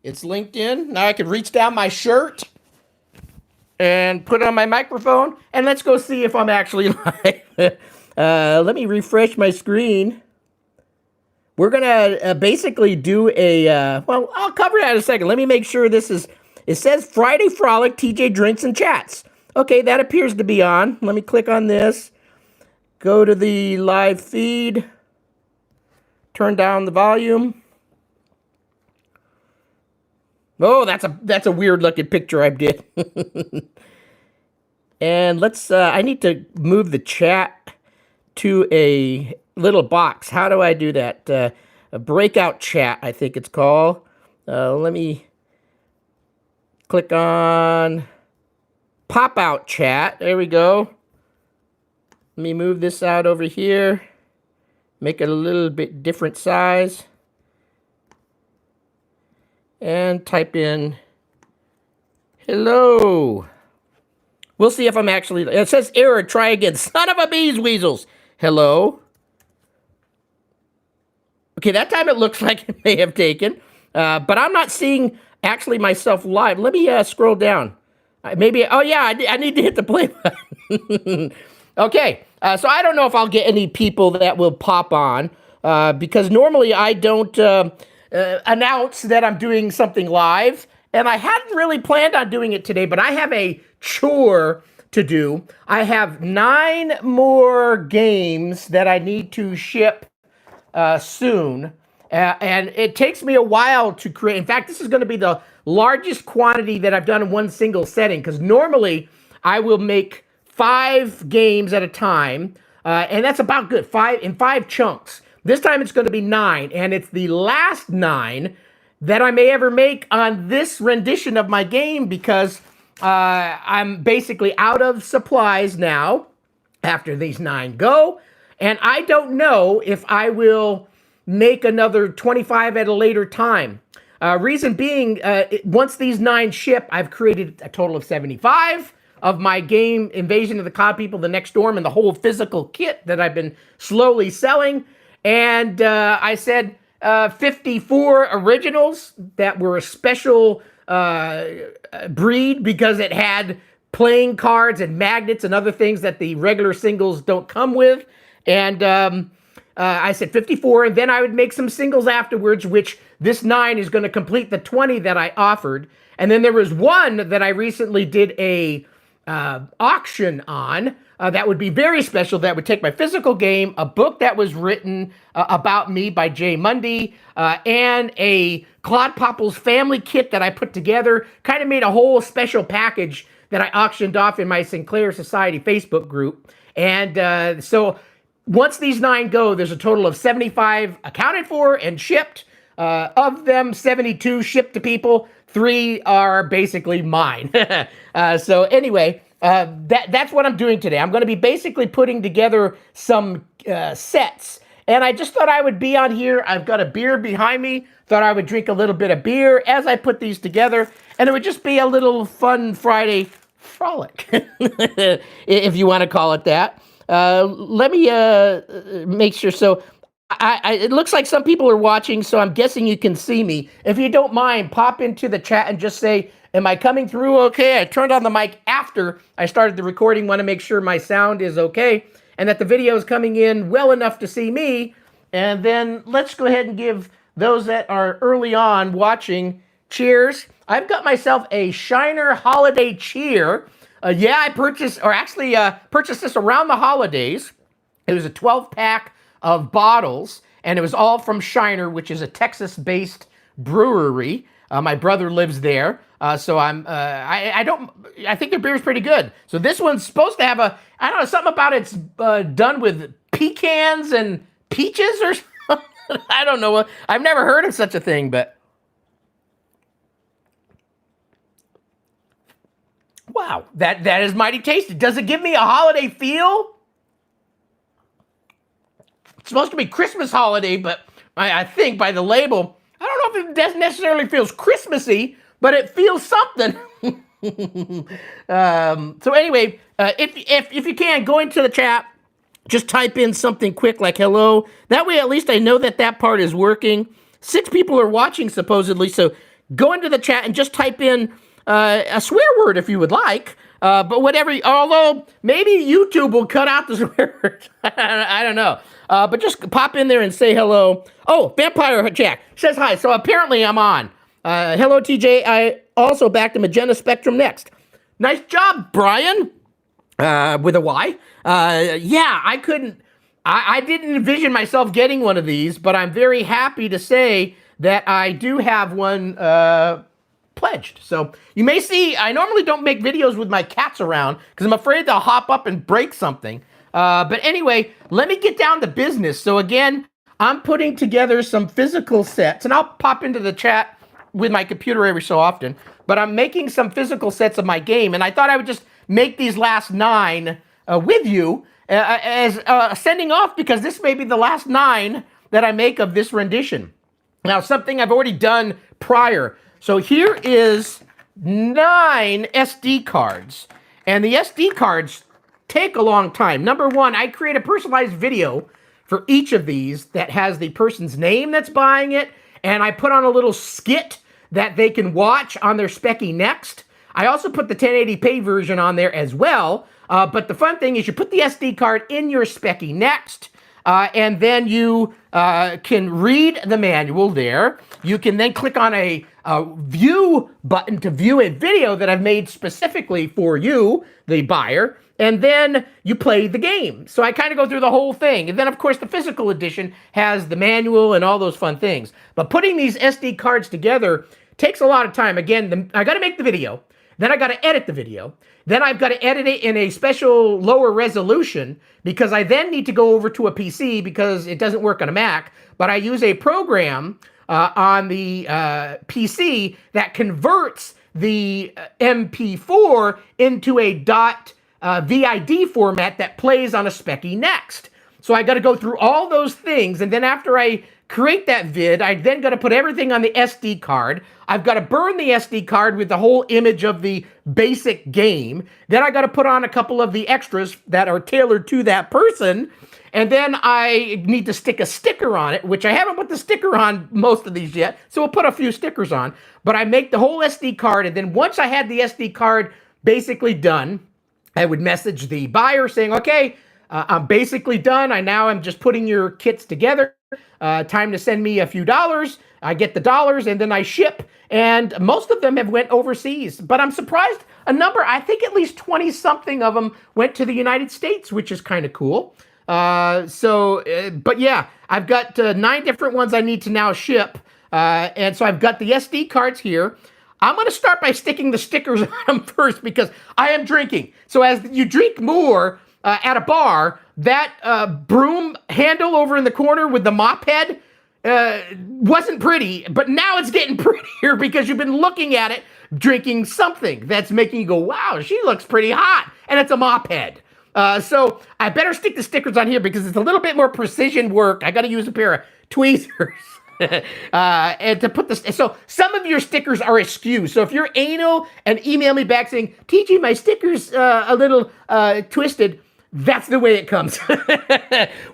It's linked in. Now I can reach down my shirt and put on my microphone, and let's go see if I'm actually live. Let me refresh my screen. We're gonna basically do a, well, I'll cover that in a second. Let me make sure this is, it says Friday Frolic, TJ Drinks and Chats. Okay, that appears to be on. Let me click on this. Go to the live feed. Turn down the volume. Oh, that's a weird looking picture I did. And let's, I need to move the chat to a little box. How do I do that? A breakout chat, I think it's called. Let me click on pop out chat. There we go. Let me move this out over here. Make it a little bit different size. And type in hello. We'll see if I'm actually, it says error, try again. Son of a bees weasels. Hello. Okay, that time it looks like it may have taken. But I'm not seeing actually myself live. Let me scroll down. Maybe, oh yeah, I need to hit the play button. Okay, so I don't know if I'll get any people that will pop on. Because normally I don't announce that I'm doing something live. And I hadn't really planned on doing it today, but I have a chore to do. I have 9 more games that I need to ship soon. And it takes me a while to create. In fact, this is going to be the largest quantity that I've done in one single setting, because normally I will make 5 games at a time. And that's about good, 5 chunks. This time it's going to be 9, and it's the last 9 that I may ever make on this rendition of my game, because I'm basically out of supplies now after these 9 go, and I don't know if I will make another 25 at a later time. Reason being, once these 9 ship, I've created a total of 75 of my game, Invasion of the Cloud People, The Next Storm, and the whole physical kit that I've been slowly selling. And I said 54 originals that were a special breed because it had playing cards and magnets and other things that the regular singles don't come with. And I said 54, and then I would make some singles afterwards, which this 9 is going to complete the 20 that I offered. And then there was one that I recently did a auction on. That would be very special. That would take my physical game, a book that was written about me by Jay Mundy, and a Claude Popples family kit that I put together. Kind of made a whole special package that I auctioned off in my Sinclair Society Facebook group. And so once these 9 go, there's a total of 75 accounted for and shipped. Of them, 72 shipped to people. 3 are basically mine. So anyway, that's what I'm doing today. I'm going to be basically putting together some sets. And I just thought I would be on here. I've got a beer behind me. Thought I would drink a little bit of beer as I put these together. And it would just be a little fun Friday frolic, if you want to call it that. Let me make sure. So it looks like some people are watching, so I'm guessing you can see me. If you don't mind, pop into the chat and just say, am I coming through okay? I turned on the mic after I started the recording. Want to make sure my sound is okay and that the video is coming in well enough to see me. And then let's go ahead and give those that are early on watching cheers. I've got myself a Shiner Holiday Cheer. Yeah, I purchased this around the holidays. It was a 12-pack of bottles, and it was all from Shiner, which is a Texas-based brewery. My brother lives there, so I think their beer is pretty good. So this one's supposed to have I don't know, something about it's done with pecans and peaches or something. I don't know. I've never heard of such a thing, but wow, that is mighty tasty. Does it give me a holiday feel? It's supposed to be Christmas holiday, but I think by the label, I don't know if it doesn't necessarily feels Christmassy, but it feels something. So anyway, if you can, go into the chat, just type in something quick like hello. That way, at least I know that part is working. 6 people are watching supposedly, so go into the chat and just type in a swear word if you would like. But whatever, although maybe YouTube will cut out the swear words. I don't know. But just pop in there and say hello. Oh, Vampire Jack says hi. So apparently I'm on. Hello, TJ. I also back to Magenta Spectrum next. Nice job, Brian. With a Y. Yeah, I didn't envision myself getting one of these, but I'm very happy to say that I do have one pledged. So you may see, I normally don't make videos with my cats around because I'm afraid they'll hop up and break something. But anyway, let me get down to business. So again, I'm putting together some physical sets, and I'll pop into the chat with my computer every so often, but I'm making some physical sets of my game, and I thought I would just make these last 9 with you as sending off, because this may be the last 9 that I make of this rendition. Now, something I've already done prior. So here is 9 SD cards, and the SD cards take a long time. Number one, I create a personalized video for each of these that has the person's name that's buying it, and I put on a little skit that they can watch on their Specky Next. I also put the 1080p version on there as well, but the fun thing is you put the SD card in your Specky Next, and then you can read the manual there. You can then click on a view button to view a video that I've made specifically for you, the buyer, and then you play the game. So I kind of go through the whole thing. And then, of course, the physical edition has the manual and all those fun things. But putting these SD cards together takes a lot of time. Again, I got to make the video. Then I got to edit the video. Then I've got to edit it in a special lower resolution, because I then need to go over to a PC because it doesn't work on a Mac. But I use a program on the PC that converts the MP4 into a .vid format that plays on a Specky Next. So I got to go through all those things, and then after I create that vid, I then got to put everything on the SD card. I've got to burn the SD card with the whole image of the basic game. Then I got to put on a couple of the extras that are tailored to that person. And then I need to stick a sticker on it, which I haven't put the sticker on most of these yet. So we'll put a few stickers on. But I make the whole SD card. And then once I had the SD card basically done, I would message the buyer saying, okay, I'm basically done. Now I'm just putting your kits together. Time to send me a few dollars. I get the dollars and then I ship. And most of them have went overseas. But I'm surprised a number, I think at least 20 something of them went to the United States, which is kind of cool. But yeah, I've got 9 different ones I need to now ship. And so I've got the SD cards here. I'm going to start by sticking the stickers on them first because I am drinking. So as you drink more at a bar, that broom handle over in the corner with the mop head wasn't pretty, but now it's getting prettier because you've been looking at it drinking something that's making you go, wow, she looks pretty hot, and it's a mop head. So I better stick the stickers on here because it's a little bit more precision work. I got to use a pair of tweezers. And to put this, so some of your stickers are askew. So if you're anal and email me back saying, TG, my sticker's a little twisted, that's the way it comes.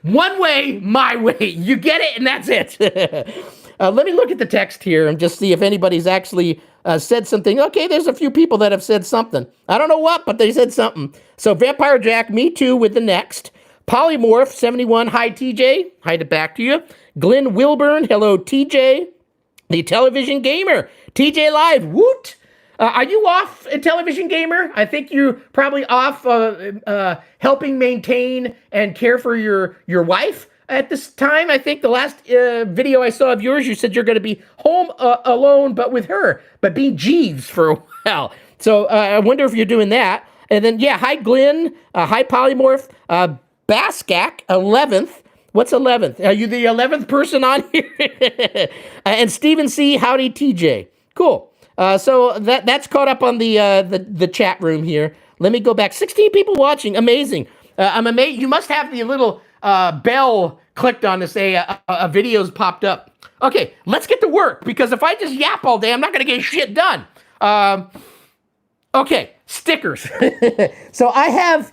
One way, my way. You get it, and that's it. Let me look at the text here and just see if anybody's actually said something. Okay, there's a few people that have said something. I don't know what, but they said something. So Vampire Jack, me too with the next. Polymorph 71, hi TJ, hi to back to you. Glenn Wilburn, hello TJ. The Television Gamer, TJ Live, woot. Are you off, Television Gamer? I think you're probably off helping maintain and care for your wife at this time. I think the last video I saw of yours, you said you're going to be home alone, but with her, but being Jeeves for a while. So I wonder if you're doing that. And then, yeah, hi Glenn, hi Polymorph, Baskak, 11th. What's 11th? Are you the 11th person on here? And Stephen C., howdy TJ. Cool. So that's caught up on the chat room here. Let me go back. 16 people watching. Amazing. I'm amazed. You must have the little bell clicked on to say a video's popped up. Okay, let's get to work, because if I just yap all day, I'm not going to get shit done. Okay, stickers. So I have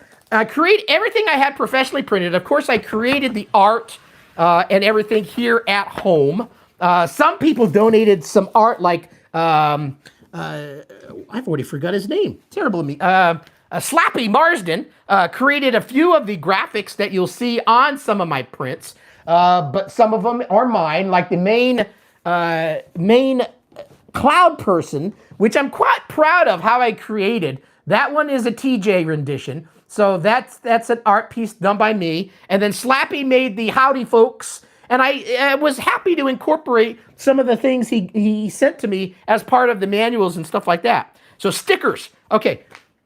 created everything I had professionally printed. Of course, I created the art and everything here at home. Some people donated some art, like I've already forgot his name. Terrible of me. Slappy Marsden created a few of the graphics that you'll see on some of my prints, but some of them are mine, like the main cloud person, which I'm quite proud of how I created. That one is a TJ rendition, so that's an art piece done by me. And then Slappy made the howdy folks, and I was happy to incorporate some of the things he sent to me as part of the manuals and stuff like that. So stickers, okay,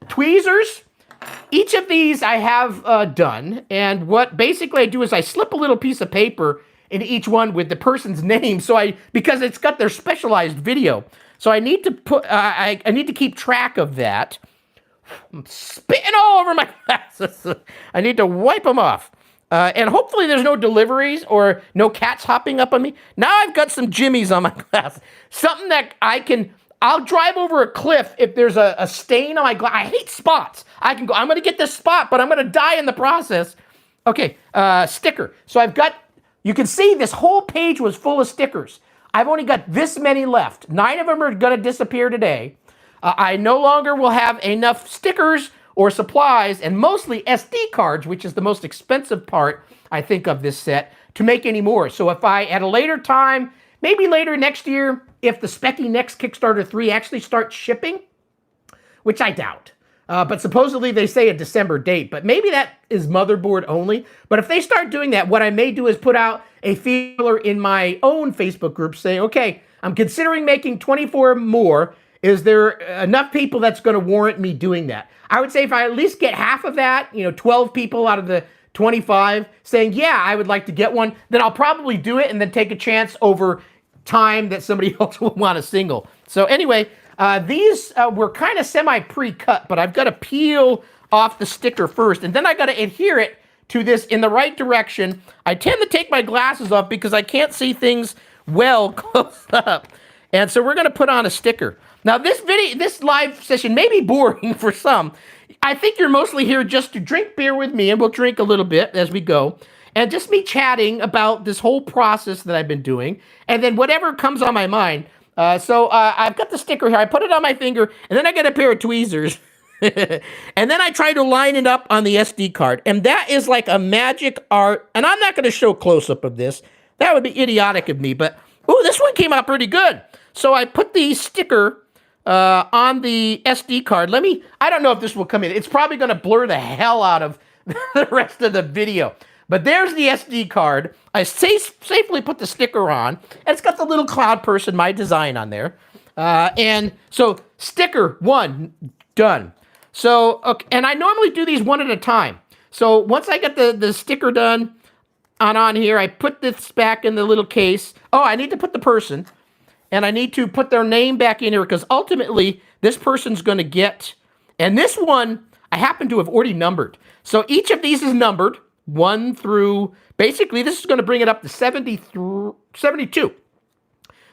tweezers. Each of these I have done, and what basically I do is I slip a little piece of paper in each one with the person's name, because it's got their specialized video. So I need to put I need to keep track of that. I'm spitting all over my glasses. I need to wipe them off. And hopefully there's no deliveries or no cats hopping up on me. Now I've got some jimmies on my glass. Something that I'll drive over a cliff if there's a stain on my glass. I hate spots. I'm going to get this spot, but I'm going to die in the process. Okay, sticker. So you can see this whole page was full of stickers. I've only got this many left. 9 of them are going to disappear today. I no longer will have enough stickers or supplies, and mostly SD cards, which is the most expensive part, I think, of this set, to make any more. So if I, at a later time, maybe later next year, if the Specky Next Kickstarter 3 actually starts shipping, which I doubt, but supposedly they say a December date, but maybe that is motherboard only. But if they start doing that, what I may do is put out a feeler in my own Facebook group saying, okay, I'm considering making 24 more. Is there enough people that's going to warrant me doing that? I would say if I at least get half of that, 12 people out of the 25 saying, yeah, I would like to get one, then I'll probably do it and then take a chance over time that somebody else will want a single. So anyway, these were kind of semi-pre-cut, but I've got to peel off the sticker first, and then I got to adhere it to this in the right direction. I tend to take my glasses off because I can't see things well close up. And so we're going to put on a sticker. Now, this live session may be boring for some. I think you're mostly here just to drink beer with me, and we'll drink a little bit as we go. And just me chatting about this whole process that I've been doing, and then whatever comes on my mind. So I've got the sticker here. I put it on my finger, and then I get a pair of tweezers. And then I try to line it up on the SD card. And that is like a magic art. And I'm not going to show close-up of this. That would be idiotic of me. But, ooh, this one came out pretty good. So I put the sticker on the SD card. I don't know if this will come in. It's probably going to blur the hell out of the rest of the video. But there's the SD card. I safely put the sticker on. And it's got the little cloud person, my design on there. And so sticker 1, done. So, okay, and I normally do these one at a time. So once I get the sticker done on here, I put this back in the little case. Oh, I need to put the person. And I need to put their name back in here because ultimately this person's going to get, and this one I happen to have already numbered. So each of these is numbered 1 through, basically this is going to bring it up to 70 through 72.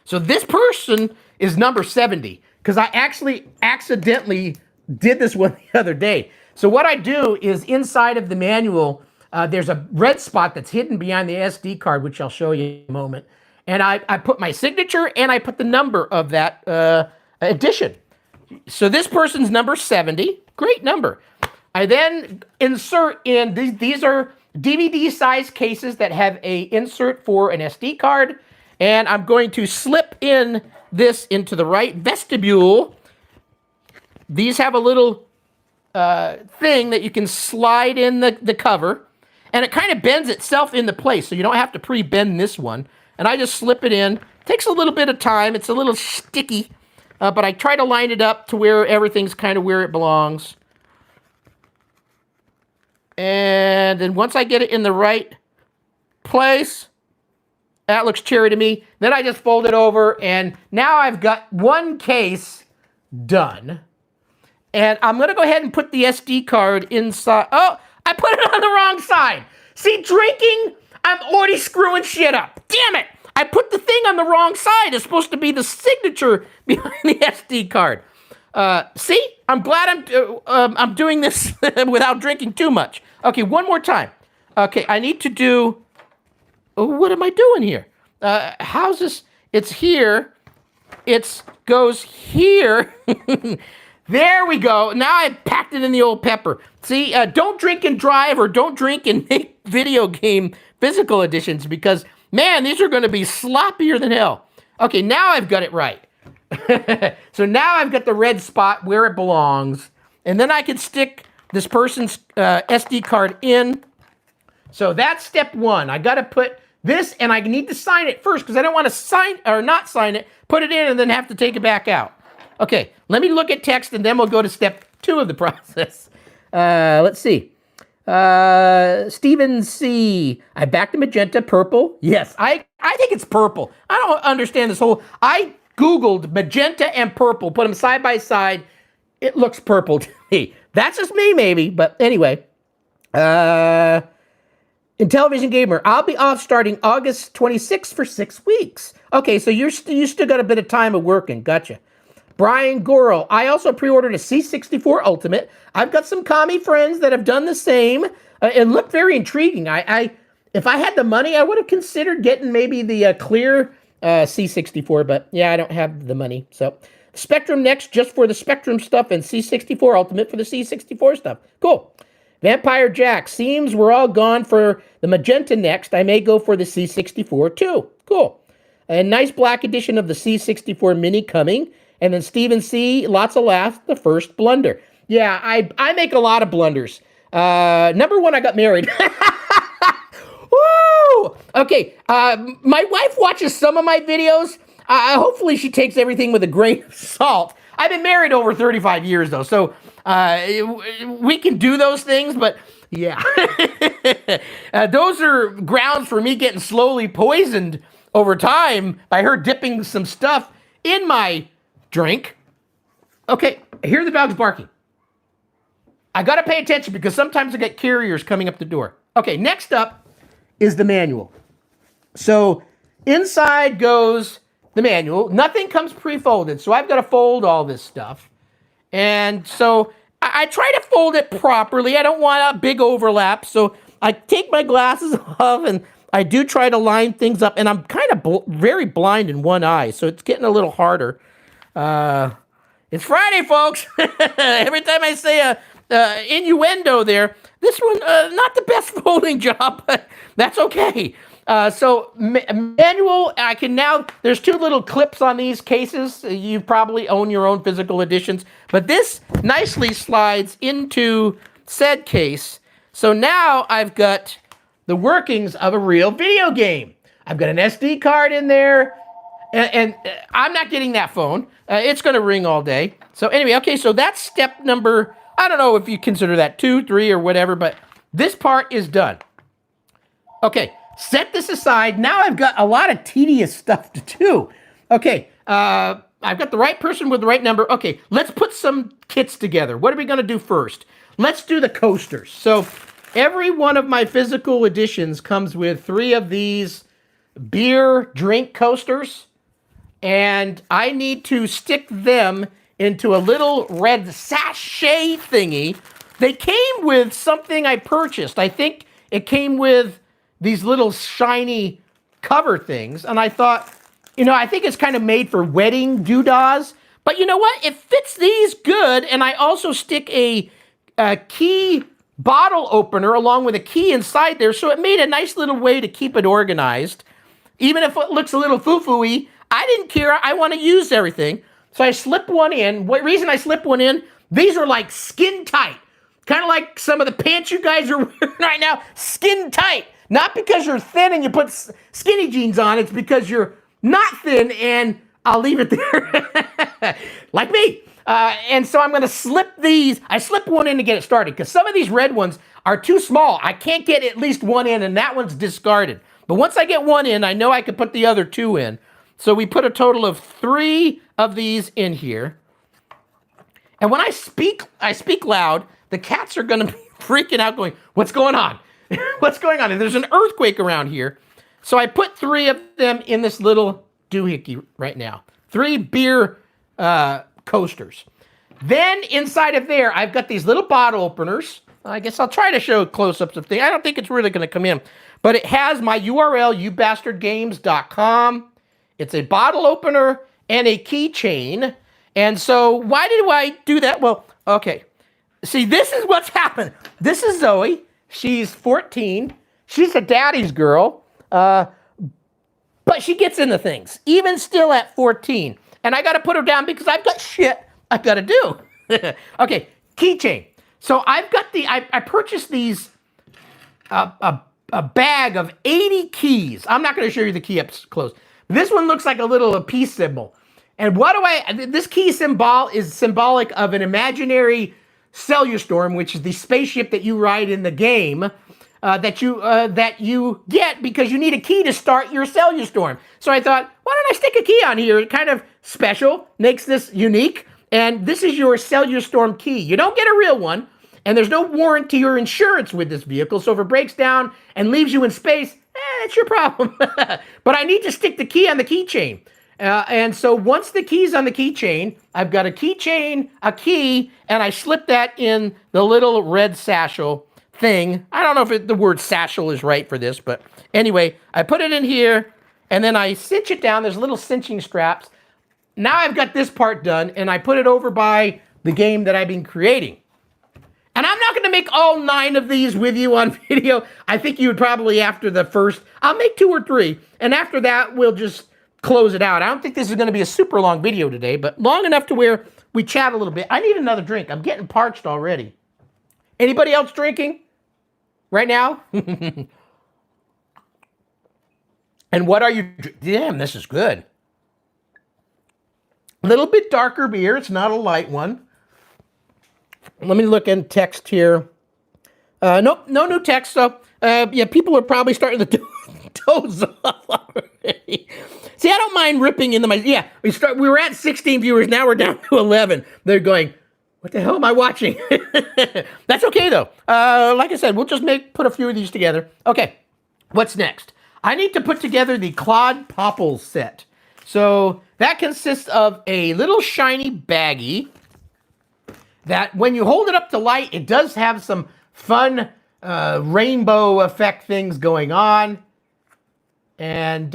So this person is number 70 because I actually accidentally did this one the other day. So what I do is inside of the manual, there's a red spot that's hidden behind the SD card, which I'll show you in a moment. And I put my signature and I put the number of that edition. So this person's number 70. Great number. I then insert in, these are DVD size cases that have a insert for an SD card. And I'm going to slip in this into the right vestibule. These have a little thing that you can slide in the cover. And it kind of bends itself into place. So you don't have to pre-bend this one. And I just slip it in. Takes a little bit of time. It's a little sticky. But I try to line it up to where everything's kind of where it belongs. And then once I get it in the right place, that looks cherry to me. Then I just fold it over. And now I've got one case done. And I'm going to go ahead and put the SD card inside. Oh, I put it on the wrong side. See, drinking, I'm already screwing shit up. Damn it. I put the thing on the wrong side. It's supposed to be the signature behind the SD card. See, I'm glad I'm doing this without drinking too much. Okay, one more time. Okay, I need to do, oh, what am I doing here? How's this? It's here. it goes here. There we go. Now I packed it in the old pepper. See, don't drink and drive, or don't drink and make video game physical editions, because, man, these are going to be sloppier than hell. Okay, now I've got it right. So now I've got the red spot where it belongs. And then I can stick this person's SD card in. So that's step one. I got to put this, and I need to sign it first, because I don't want to sign or not sign it, put it in, and then have to take it back out. Okay, let me look at text, and then we'll go to step 2 of the process. Let's see. Stephen C. I backed a magenta, purple. Yes, I think it's purple. I don't understand this whole... I Googled magenta and purple, put them side by side. It looks purple to me. That's just me, maybe. But anyway. Intellivision Gamer, I'll be off starting August 26th for 6 weeks. Okay, so you still got a bit of time of working. Gotcha. Brian Gorel, I also pre-ordered a C64 Ultimate. I've got some commie friends that have done the same. It looked very intriguing. If I had the money, I would have considered getting maybe the clear C64, but yeah, I don't have the money. So Spectrum Next just for the Spectrum stuff, and C64 Ultimate for the C64 stuff. Cool. Vampire Jack, seems we're all gone for the magenta next. I may go for the C64 too. Cool. A nice black edition of the C64 Mini coming. And then Stephen C., lots of laughs, the first blunder. Yeah, I make a lot of blunders. Number one, I got married. Woo! Okay, my wife watches some of my videos. Hopefully she takes everything with a grain of salt. I've been married over 35 years, though, so we can do those things, but yeah. Those are grounds for me getting slowly poisoned over time by her dipping some stuff in my drink. Okay, I hear the dogs barking. I got to pay attention, because sometimes I get carriers coming up the door. Okay, next up is the manual. So inside goes the manual. Nothing comes pre-folded, so I've got to fold all this stuff. And so I try to fold it properly. I don't want a big overlap, so I take my glasses off, and I do try to line things up. And I'm kind of very blind in one eye, so it's getting a little harder. It's Friday, folks. Every time I say a innuendo there, this one, not the best folding job, but that's okay. So manual, I can now, there's 2 little clips on these cases. You probably own your own physical editions, but this nicely slides into said case. So now I've got the workings of a real video game. I've got an SD card in there, and I'm not getting that phone. It's going to ring all day. So anyway, okay, so that's step number, I don't know if you consider that 2, 3, or whatever, but this part is done. Okay, set this aside. Now I've got a lot of tedious stuff to do. Okay, I've got the right person with the right number. Okay, let's put some kits together. What are we going to do first? Let's do the coasters. So every one of my physical editions comes with 3 of these beer drink coasters. And I need to stick them into a little red sachet thingy. They came with something I purchased. I think it came with these little shiny cover things. And I thought, I think it's kind of made for wedding doodahs. But you know what? It fits these good. And I also stick a key bottle opener along with a key inside there. So it made a nice little way to keep it organized. Even if it looks a little foo-foo-y, I didn't care. I want to use everything. So I slipped one in. What reason I slipped one in? These are like skin tight. Kind of like some of the pants you guys are wearing right now. Skin tight. Not because you're thin and you put skinny jeans on. It's because you're not thin, and I'll leave it there. Like me. And so I'm going to slip these. I slipped one in to get it started, because some of these red ones are too small. I can't get at least one in, and that one's discarded. But once I get one in, I know I can put the other 2 in. So we put a total of 3 of these in here. And when I speak loud, the cats are going to be freaking out going, what's going on? What's going on? And there's an earthquake around here. So I put 3 of them in this little doohickey right now. 3 beer coasters. Then inside of there, I've got these little bottle openers. I guess I'll try to show close-ups of things. I don't think it's really going to come in. But it has my URL, youbastardgames.com. It's a bottle opener and a keychain. And so why do I do that? Well, okay. See, this is what's happened. This is Zoe. She's 14. She's a daddy's girl. But she gets into things, even still at 14. And I got to put her down because I've got shit I've got to do. Okay, keychain. So I've got I purchased these, a bag of 80 keys. I'm not going to show you the key up close. This one looks like a little peace symbol. And this key symbol is symbolic of an imaginary Cellular, which is the spaceship that you ride in the game, that you get because you need a key to start your Cellular. So I thought, why don't I stick a key on here? It kind of special, makes this unique. And this is your Cellular key. You don't get a real one, and there's no warranty or insurance with this vehicle. So if it breaks down and leaves you in space, it's your problem. But I need to stick the key on the keychain. And so once the key's on the keychain, I've got a keychain, a key, and I slip that in the little red satchel thing. I don't know if the word satchel is right for this, but anyway, I put it in here, and then I cinch it down. There's little cinching straps. Now I've got this part done, and I put it over by the game that I've been creating. And I'm not going to make all 9 of these with you on video. I think you would probably, after the first, I'll make 2 or 3. And after that, we'll just close it out. I don't think this is going to be a super long video today, but long enough to where we chat a little bit. I need another drink. I'm getting parched already. Anybody else drinking right now? And what are you? Damn, this is good. A little bit darker beer. It's not a light one. Let me look in text here. Nope, no new text. So, yeah, people are probably starting to doze off already. See, I don't mind ripping into my... Yeah, we were at 16 viewers. Now we're down to 11. They're going, what the hell am I watching? That's okay, though. Like I said, we'll just put a few of these together. Okay, what's next? I need to put together the Claude Popples set. So that consists of a little shiny baggie that when you hold it up to light, it does have some fun rainbow effect things going on. And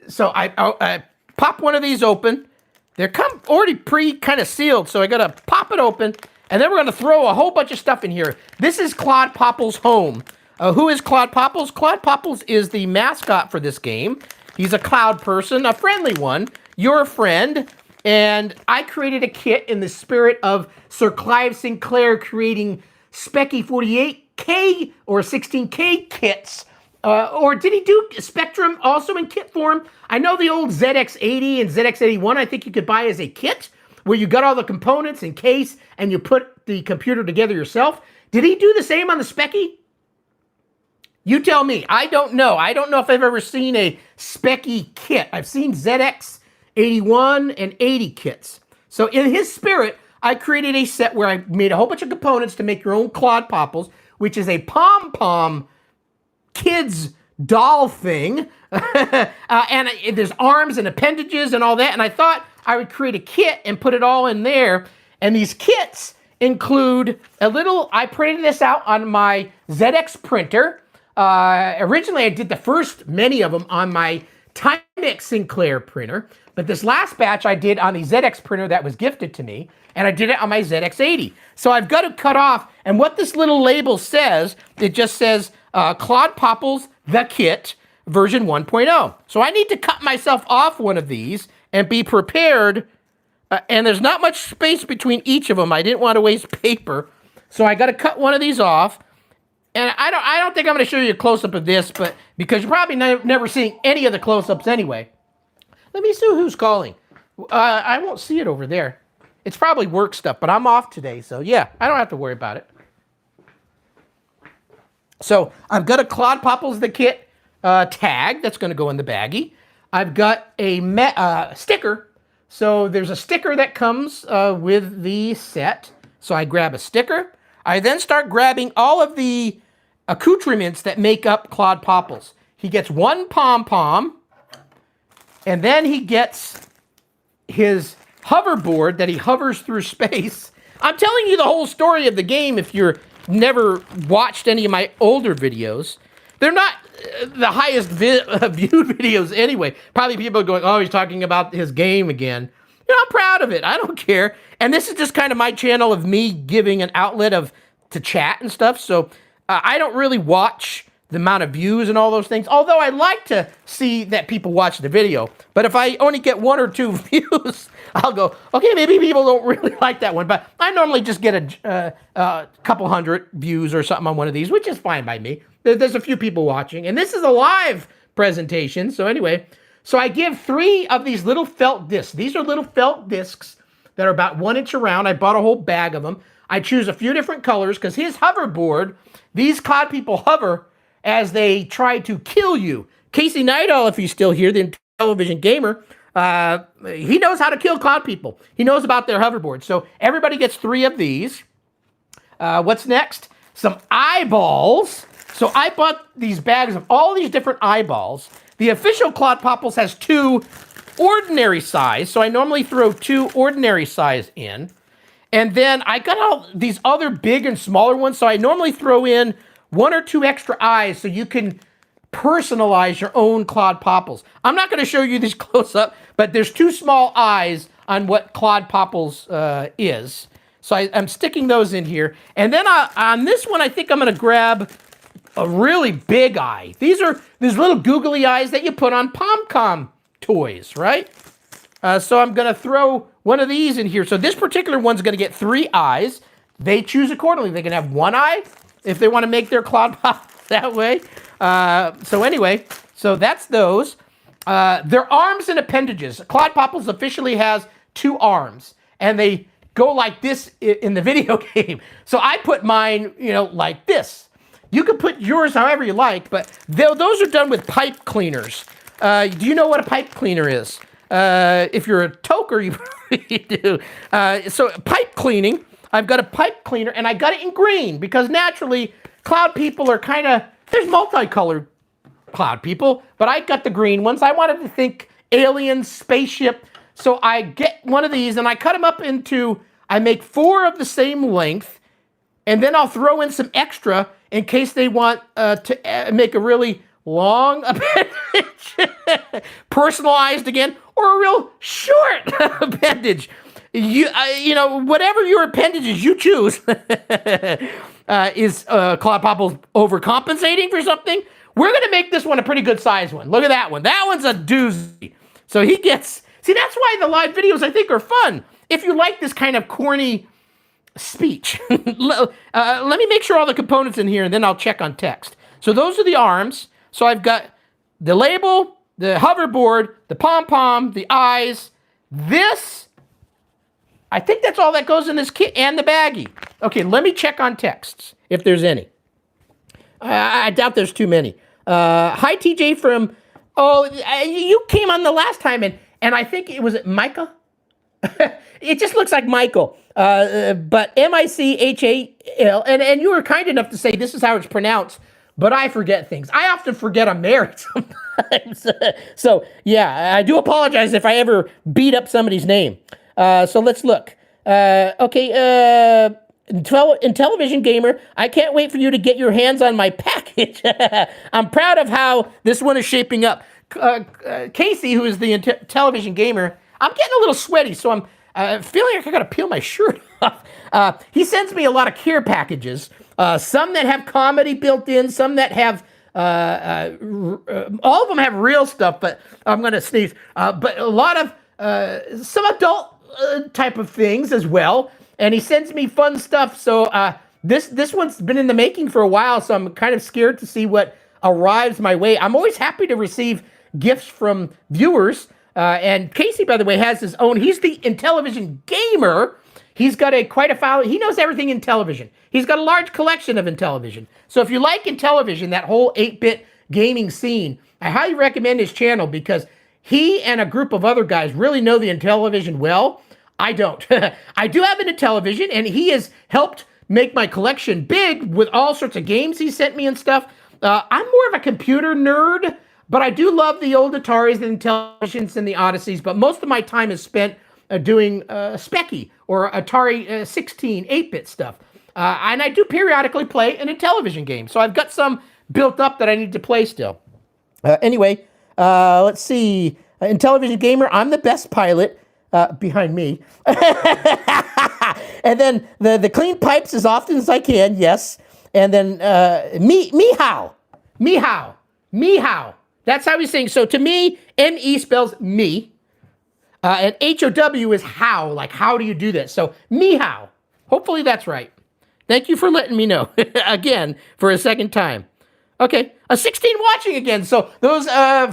so I pop one of these open. They're already kind of sealed, so I got to pop it open. And then we're going to throw a whole bunch of stuff in here. This is Claude Popples' home. Who is Claude Popples? Claude Popples is the mascot for this game. He's a cloud person, a friendly one, your friend. And I created a kit in the spirit of Sir Clive Sinclair creating Specky 48K or 16K kits. Or did he do Spectrum also in kit form? I know the old ZX80 and ZX81 I think you could buy as a kit where you got all the components in case and you put the computer together yourself. Did he do the same on the Specky? You tell me. I don't know. I don't know if I've ever seen a Specky kit. I've seen ZX81 and 80 kits. So in his spirit, I created a set where I made a whole bunch of components to make your own Claude Popples, which is a pom-pom kids doll thing. And there's arms and appendages and all that. And I thought I would create a kit and put it all in there. And these kits include I printed this out on my ZX printer. Originally, I did the first many of them on my Timex Sinclair printer, but this last batch I did on the ZX printer that was gifted to me, and I did it on my ZX80. So I've got to cut off, and what this little label says, it just says Claude Popples, the kit, version 1.0. So I need to cut myself off one of these and be prepared, and there's not much space between each of them. I didn't want to waste paper, so I got to cut one of these off. And I don't think I'm going to show you a close-up of this, but because you're probably never seeing any of the close-ups anyway. Let me see who's calling. I won't see it over there. It's probably work stuff, but I'm off today, so yeah, I don't have to worry about it. So I've got a Claude Popples the kit tag that's going to go in the baggie. I've got a sticker. So there's a sticker that comes with the set. So I grab a sticker. I then start grabbing all of the accoutrements that make up Claude Popples. He gets one pom-pom, and then he gets his hoverboard that he hovers through space. I'm telling you the whole story of the game if you're never watched any of my older videos. They're not, the highest viewed videos anyway. Probably people are going, oh, he's talking about his game again. You know, I'm proud of it. I don't care. And this is just kind of my channel of me giving an outlet to chat and stuff. So I don't really watch the amount of views and all those things, although I like to see that people watch the video. But if I only get 1 or 2 views, I'll go, okay, maybe people don't really like that one. But I normally just get a couple hundred views or something on one of these, which is fine by me. There's a few people watching, and this is a live presentation. So anyway, so I give 3 of these little felt discs. These are little felt discs that are about 1 inch around. I bought a whole bag of them. I choose a few different colors because his hoverboard, these COD people hover as they try to kill you. Casey Neidall, if he's still here, the television gamer, he knows how to kill COD people. He knows about their hoverboard. So everybody gets 3 of these. What's next? Some eyeballs. So I bought these bags of all these different eyeballs. The official Claude Popples has 2 ordinary size. So I normally throw 2 ordinary size in. And then I got all these other big and smaller ones. So I normally throw in 1 or 2 extra eyes so you can personalize your own Claude Popples. I'm not going to show you these close up, but there's 2 small eyes on what Claude Popples is. So I'm sticking those in here. And then on this one, I think I'm going to grab a really big eye. These are these little googly eyes that you put on pom-com toys, right? So I'm going to throw one of these in here. So this particular one's going to get 3 eyes. They choose accordingly. They can have 1 eye if they want to make their Claude Popples that way. So anyway, so that's those. Their arms and appendages. Claude Popples officially has 2 arms, and they go like this in the video game. So I put mine, you know, like this. You can put yours however you like, but those are done with pipe cleaners. Do you know what a pipe cleaner is? If you're a toker, you probably do. So pipe cleaning, I've got a pipe cleaner, and I got it in green because naturally, cloud people are kind of, there's multicolored cloud people, but I got the green ones. I wanted to think alien, spaceship, so I get one of these, and I cut them up into, I make 4 of the same length, and then I'll throw in some extra in case they want to make a really long appendage, personalized again, or a real short appendage. You know, whatever your appendages you choose. Is Claude Popples overcompensating for something? We're going to make this one a pretty good size one. Look at that one. That one's a doozy. So he gets, see, that's why the live videos, I think, are fun. If you like this kind of corny speech. Let me make sure all the components in here, and then I'll check on text. So those are the arms. So I've got the label, the hoverboard, the pom-pom, the eyes. This, I think that's all that goes in this kit, and the baggie. Okay, let me check on texts, if there's any. I doubt there's too many. Hi, TJ from, you came on the last time, and I think was it Micah? It just looks like Michael. But M-I-C-H-A-L, and you were kind enough to say this is how it's pronounced, but I forget things. I often forget I'm married sometimes. So, yeah, I do apologize if I ever beat up somebody's name. So let's look. Okay, Intellivision Gamer, I can't wait for you to get your hands on my package. I'm proud of how this one is shaping up. Casey, who is the Intellivision Gamer, I'm getting a little sweaty, so I'm feeling like I gotta peel my shirt off. He sends me a lot of care packages, some that have comedy built in, some that have, all of them have real stuff, but I'm gonna sneeze. But a lot of, some adult type of things as well. And he sends me fun stuff. So this one's been in the making for a while, so I'm kind of scared to see what arrives my way. I'm always happy to receive gifts from viewers. And Casey, by the way, has his own. He's the Intellivision Gamer. He's got quite a file. He knows everything in television. He's got a large collection of Intellivision. So if you like Intellivision, that whole 8-bit gaming scene, I highly recommend his channel because he and a group of other guys really know the Intellivision well. I don't. I do have an Intellivision, and he has helped make my collection big with all sorts of games he sent me and stuff. I'm more of a computer nerd, but I do love the old Ataris, the Intellivisions, and the Odysseys, but most of my time is spent doing Speccy or Atari 16 8-bit stuff. And I do periodically play an Intellivision game, so I've got some built up that I need to play still. Anyway, let's see. In Television Gamer, I'm the best pilot behind me. And then the clean pipes as often as I can, yes. And then meow. That's how he's saying. So to me, M-E spells me. And H-O-W is how, like how do you do this? So meow. Hopefully that's right. Thank you for letting me know. Again, for a second time. Okay, a 16 watching again. So those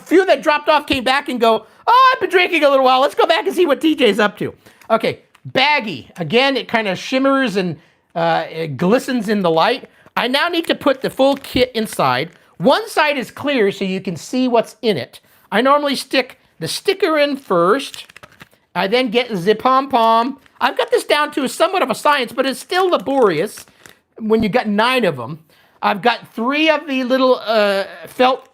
few that dropped off came back and go, oh, I've been drinking a little while. Let's go back and see what TJ's up to. Okay, baggy. Again, it kind of shimmers and it glistens in the light. I now need to put the full kit inside. One side is clear so you can see what's in it. I normally stick the sticker in first. I then get the pom-pom. I've got this down to somewhat of a science, but it's still laborious when you got 9 of them. I've got 3 of the little felt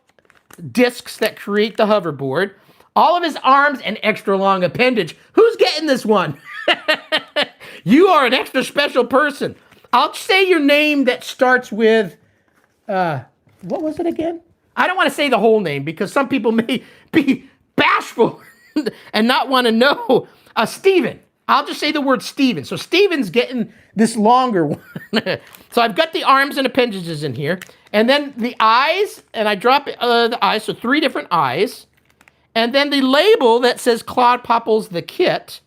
discs that create the hoverboard. All of his arms and extra long appendage. Who's getting this one? You are an extra special person. I'll say your name that starts with, what was it again? I don't want to say the whole name because some people may be bashful and not want to know. Steven. I'll just say the word Steven. So Steven's getting this longer one. So I've got the arms and appendages in here. And then the eyes, and I drop the eyes, so 3 different eyes. And then the label that says Claude Popples the kit.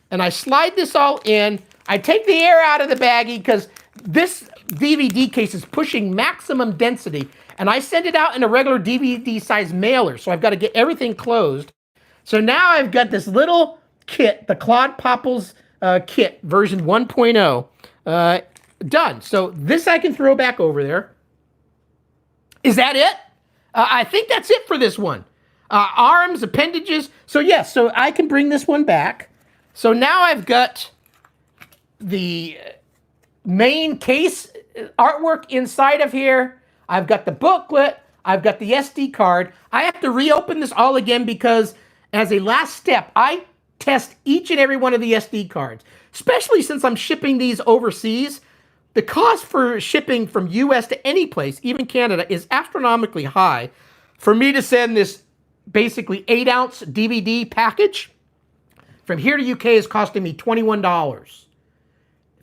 And I slide this all in. I take the air out of the baggie because this DVD case is pushing maximum density. And I send it out in a regular DVD size mailer. So I've got to get everything closed. So now I've got this little kit, the Claude Popples kit, version 1.0, done. So this I can throw back over there. Is that it? I think that's it for this one. Arms, appendages. So yes, so I can bring this one back. So now I've got the main case artwork inside of here. I've got the booklet. I've got the SD card. I have to reopen this all again because as a last step, I test each and every one of the SD cards, especially since I'm shipping these overseas. The cost for shipping from US to any place, even Canada, is astronomically high. For me to send this basically 8-ounce DVD package from here to UK is costing me $21.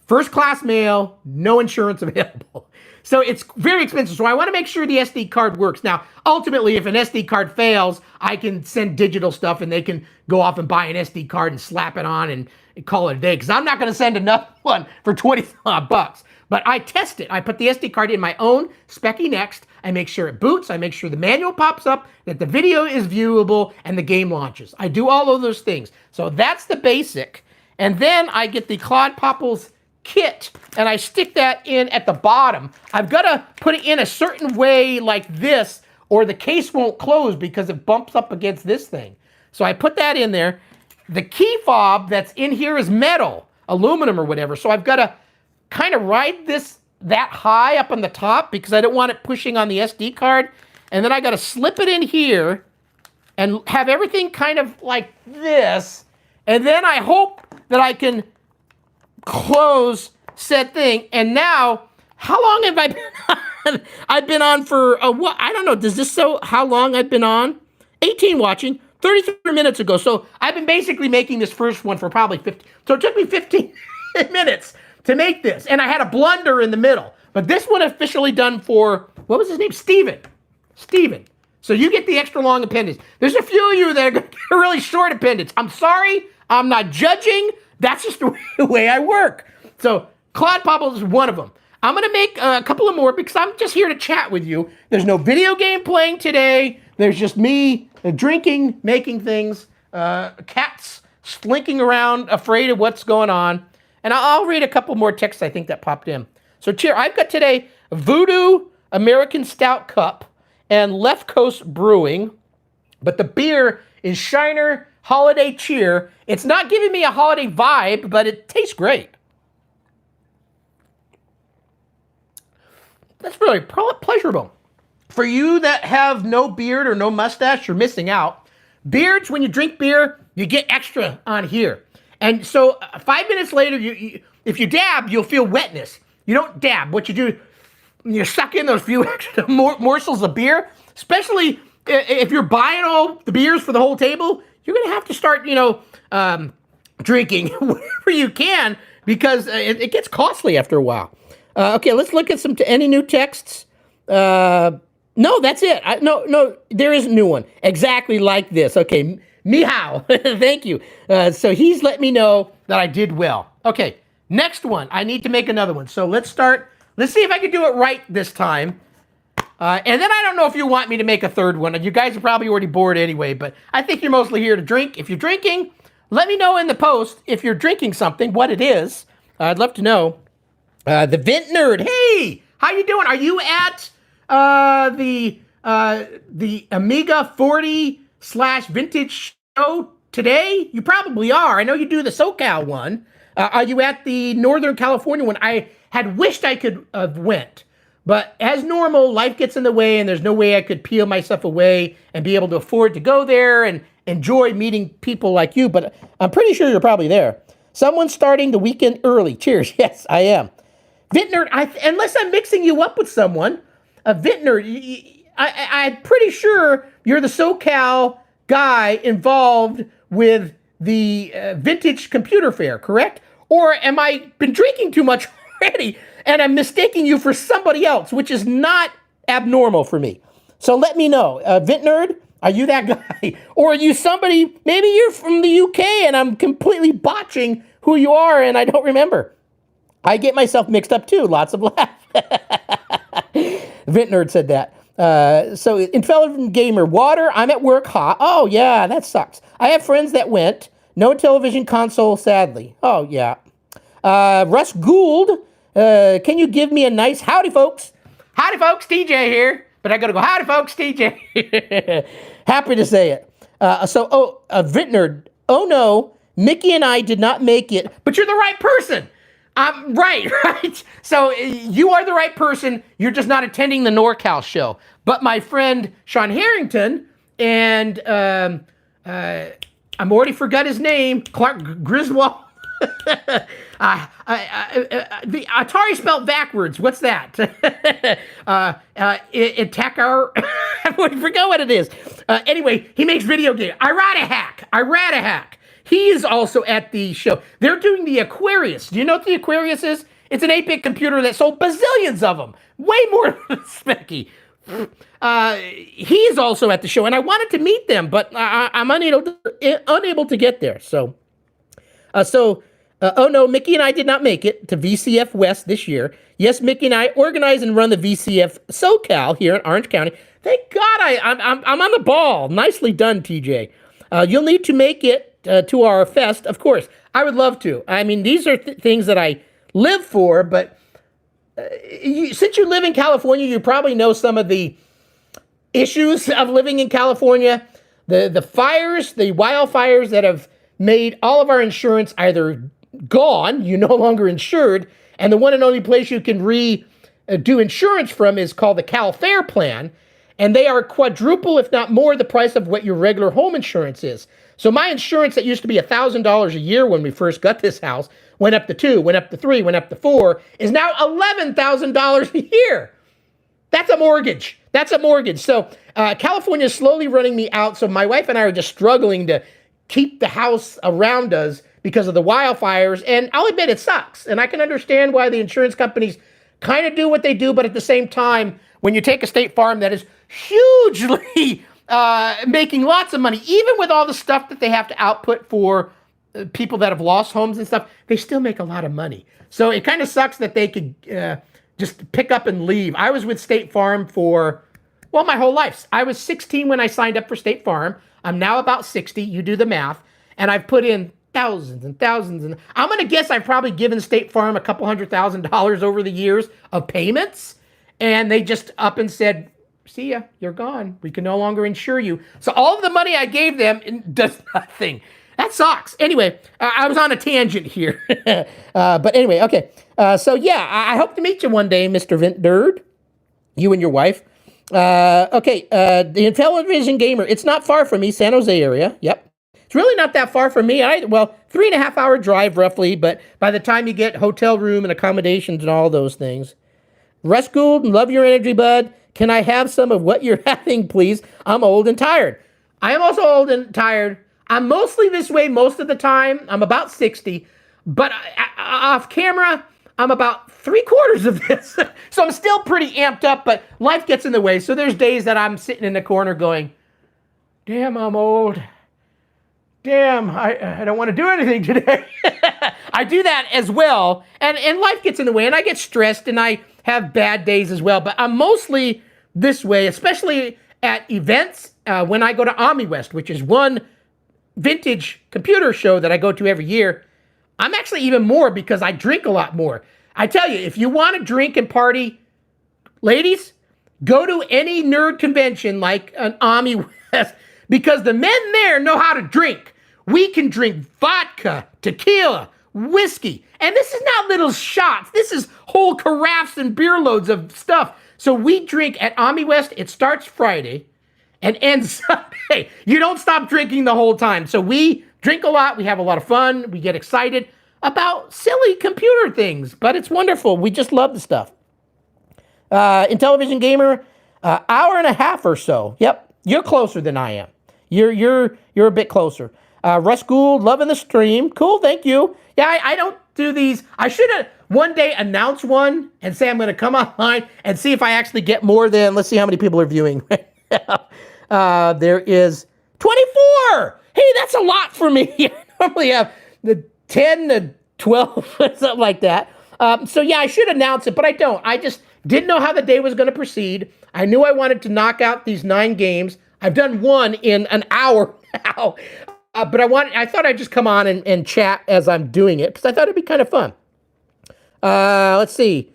First class mail, no insurance available. So it's very expensive. So I want to make sure the SD card works. Now, ultimately, if an SD card fails, I can send digital stuff and they can go off and buy an SD card and slap it on and call it a day. Because I'm not going to send another one for 20 bucks. But I test it. I put the SD card in my own Speccy Next. I make sure it boots. I make sure the manual pops up, that the video is viewable, and the game launches. I do all of those things. So that's the basic. And then I get the Claude Popples kit, and I stick that in at the bottom. I've got to put it in a certain way like this, or the case won't close because it bumps up against this thing. So I put that in there. The key fob that's in here is metal, aluminum or whatever. So I've got to kind of ride this that high up on the top because I don't want it pushing on the SD card. And then I got to slip it in here and have everything kind of like this. And then I hope that I can close said thing. And now, how long have I been on? I've been on for what? I don't know. Does this show how long I've been on? 18 watching, 33 minutes ago. So I've been basically making this first one for probably 50. So it took me 15 minutes to make this. And I had a blunder in the middle. But this one officially done for, what was his name? Steven. So you get the extra long appendage. There's a few of you that are going to get a really short appendage. I'm sorry. I'm not judging. That's just the way I work. So Claude Popples is one of them. I'm going to make a couple of more because I'm just here to chat with you. There's no video game playing today. There's just me drinking, making things, cats slinking around, afraid of what's going on. And I'll read a couple more texts I think that popped in. So cheer. I've got today Voodoo American Stout Cup and Left Coast Brewing. But the beer is Shiner Holiday Cheer. It's not giving me a holiday vibe, but it tastes great. That's really pleasurable. For you that have no beard or no mustache, you're missing out. Beards, when you drink beer, you get extra on here. And so 5 minutes later, if you dab, you'll feel wetness. You don't dab. What you do, you suck in those few extra morsels of beer, especially if you're buying all the beers for the whole table, you're going to have to start, drinking wherever you can, because it gets costly after a while. Okay, let's look at any new texts. No, that's it. No, there is a new one exactly like this. Okay, Mihao, thank you. So he's let me know that I did well. Okay, next one. I need to make another one. So let's start. Let's see if I can do it right this time. And then I don't know if you want me to make a third one. You guys are probably already bored anyway, but I think you're mostly here to drink. If you're drinking, let me know in the post if you're drinking something, what it is. I'd love to know. The Vent Nerd, hey, how you doing? Are you at the Amiga 40/vintage show today? You probably are. I know you do the SoCal one. Are you at the Northern California one? I had wished I could have went. But as normal, life gets in the way, and there's no way I could peel myself away and be able to afford to go there and enjoy meeting people like you. But I'm pretty sure you're probably there. Someone's starting the weekend early. Cheers. Yes, I am. Vintner, unless I'm mixing you up with someone, Vintner, I'm pretty sure you're the SoCal guy involved with the vintage computer fair, correct? Or am I been drinking too much already and I'm mistaking you for somebody else, which is not abnormal for me? So let me know. Vintnerd, are you that guy? Or are you somebody, maybe you're from the UK and I'm completely botching who you are and I don't remember. I get myself mixed up too. Lots of laughs. Vintnerd said that. So Intelligent Gamer, water, I'm at work hot. Oh yeah, that sucks. I have friends that went. No television console, sadly. Oh yeah. Russ Gould, can you give me a nice howdy, folks? Howdy, folks, TJ here. But I gotta go, howdy, folks, TJ. Happy to say it. Vintner, oh no, Mickey and I did not make it, but you're the right person. Right. So you are the right person. You're just not attending the NorCal show. But my friend Sean Harrington and I'm already forgot his name, Clark Griswold. The Atari spelled backwards. What's that? Itakar. I forgot what it is. Anyway, he makes video games. I rat a hack. He is also at the show. They're doing the Aquarius. Do you know what the Aquarius is? It's an 8-bit computer that sold bazillions of them. Way more than Specky. He is also at the show, and I wanted to meet them, but I'm unable to get there. Oh no, Mickey and I did not make it to VCF West this year. Yes, Mickey and I organize and run the VCF SoCal here in Orange County. Thank God I'm on the ball. Nicely done, TJ. You'll need to make it to our fest, of course. I would love to. I mean, these are things that I live for, but since you live in California, you probably know some of the issues of living in California. The fires, the wildfires that have made all of our insurance either gone, you're no longer insured, and the one and only place you can do insurance from is called the Cal Fair plan, and they are quadruple, if not more, the price of what your regular home insurance is. So my insurance that used to be $1,000 a year when we first got this house went up to $2,000, went up to $3,000, went up to $4,000, is now $11,000 a year. That's a mortgage. So California is slowly running me out. So my wife and I are just struggling to keep the house around us because of the wildfires. And I'll admit it sucks. And I can understand why the insurance companies kind of do what they do. But at the same time, when you take a State Farm that is hugely making lots of money, even with all the stuff that they have to output for people that have lost homes and stuff, they still make a lot of money. So it kind of sucks that they could just pick up and leave. I was with State Farm for, well, my whole life. I was 16 when I signed up for State Farm. I'm now about 60. You do the math. And I've put in thousands and thousands. And I'm going to guess I've probably given State Farm a couple $100,000 over the years of payments. And they just up and said, see ya, you're gone. We can no longer insure you. So all of the money I gave them does nothing. That sucks. Anyway, I was on a tangent here. But anyway, okay. So yeah, I hope to meet you one day, Mr. Vintnerd, you and your wife. Okay, the Intellivision Gamer. It's not far from me, San Jose area. Yep. It's really not that far from me. 3.5 hour drive roughly, but by the time you get hotel room and accommodations and all those things. Russ Gould, love your energy, bud. Can I have some of what you're having, please? I'm old and tired. I am also old and tired. I'm mostly this way most of the time. I'm about 60, but off camera, I'm about 3/4 of this. So I'm still pretty amped up, but life gets in the way. So there's days that I'm sitting in the corner going, damn, I'm old. Damn, I don't want to do anything today. I do that as well, and life gets in the way, and I get stressed, and I have bad days as well, but I'm mostly this way, especially at events when I go to AmiWest, which is one vintage computer show that I go to every year. I'm actually even more because I drink a lot more. I tell you, if you want to drink and party, ladies, go to any nerd convention like an AmiWest because the men there know how to drink. We can drink vodka, tequila, whiskey, and this is not little shots. This is whole carafes and beer loads of stuff. So we drink at AmiWest. It starts Friday and ends Sunday. You don't stop drinking the whole time. So we drink a lot. We have a lot of fun. We get excited about silly computer things, but it's wonderful. We just love the stuff. Intellivision Gamer, hour and a half or so. Yep, you're closer than I am. You're a bit closer. Russ Gould, loving the stream. Cool, thank you. Yeah, I don't do these. I should have one day announced one and say I'm going to come online and see if I actually get more than, let's see how many people are viewing right now. There is 24. Hey, that's a lot for me. I normally have the 10 to 12, something like that. So yeah, I should announce it, but I don't. I just didn't know how the day was going to proceed. I knew I wanted to knock out these 9 games. I've done one in an hour now. But I thought I'd just come on and chat as I'm doing it because I thought it'd be kind of fun. Let's see.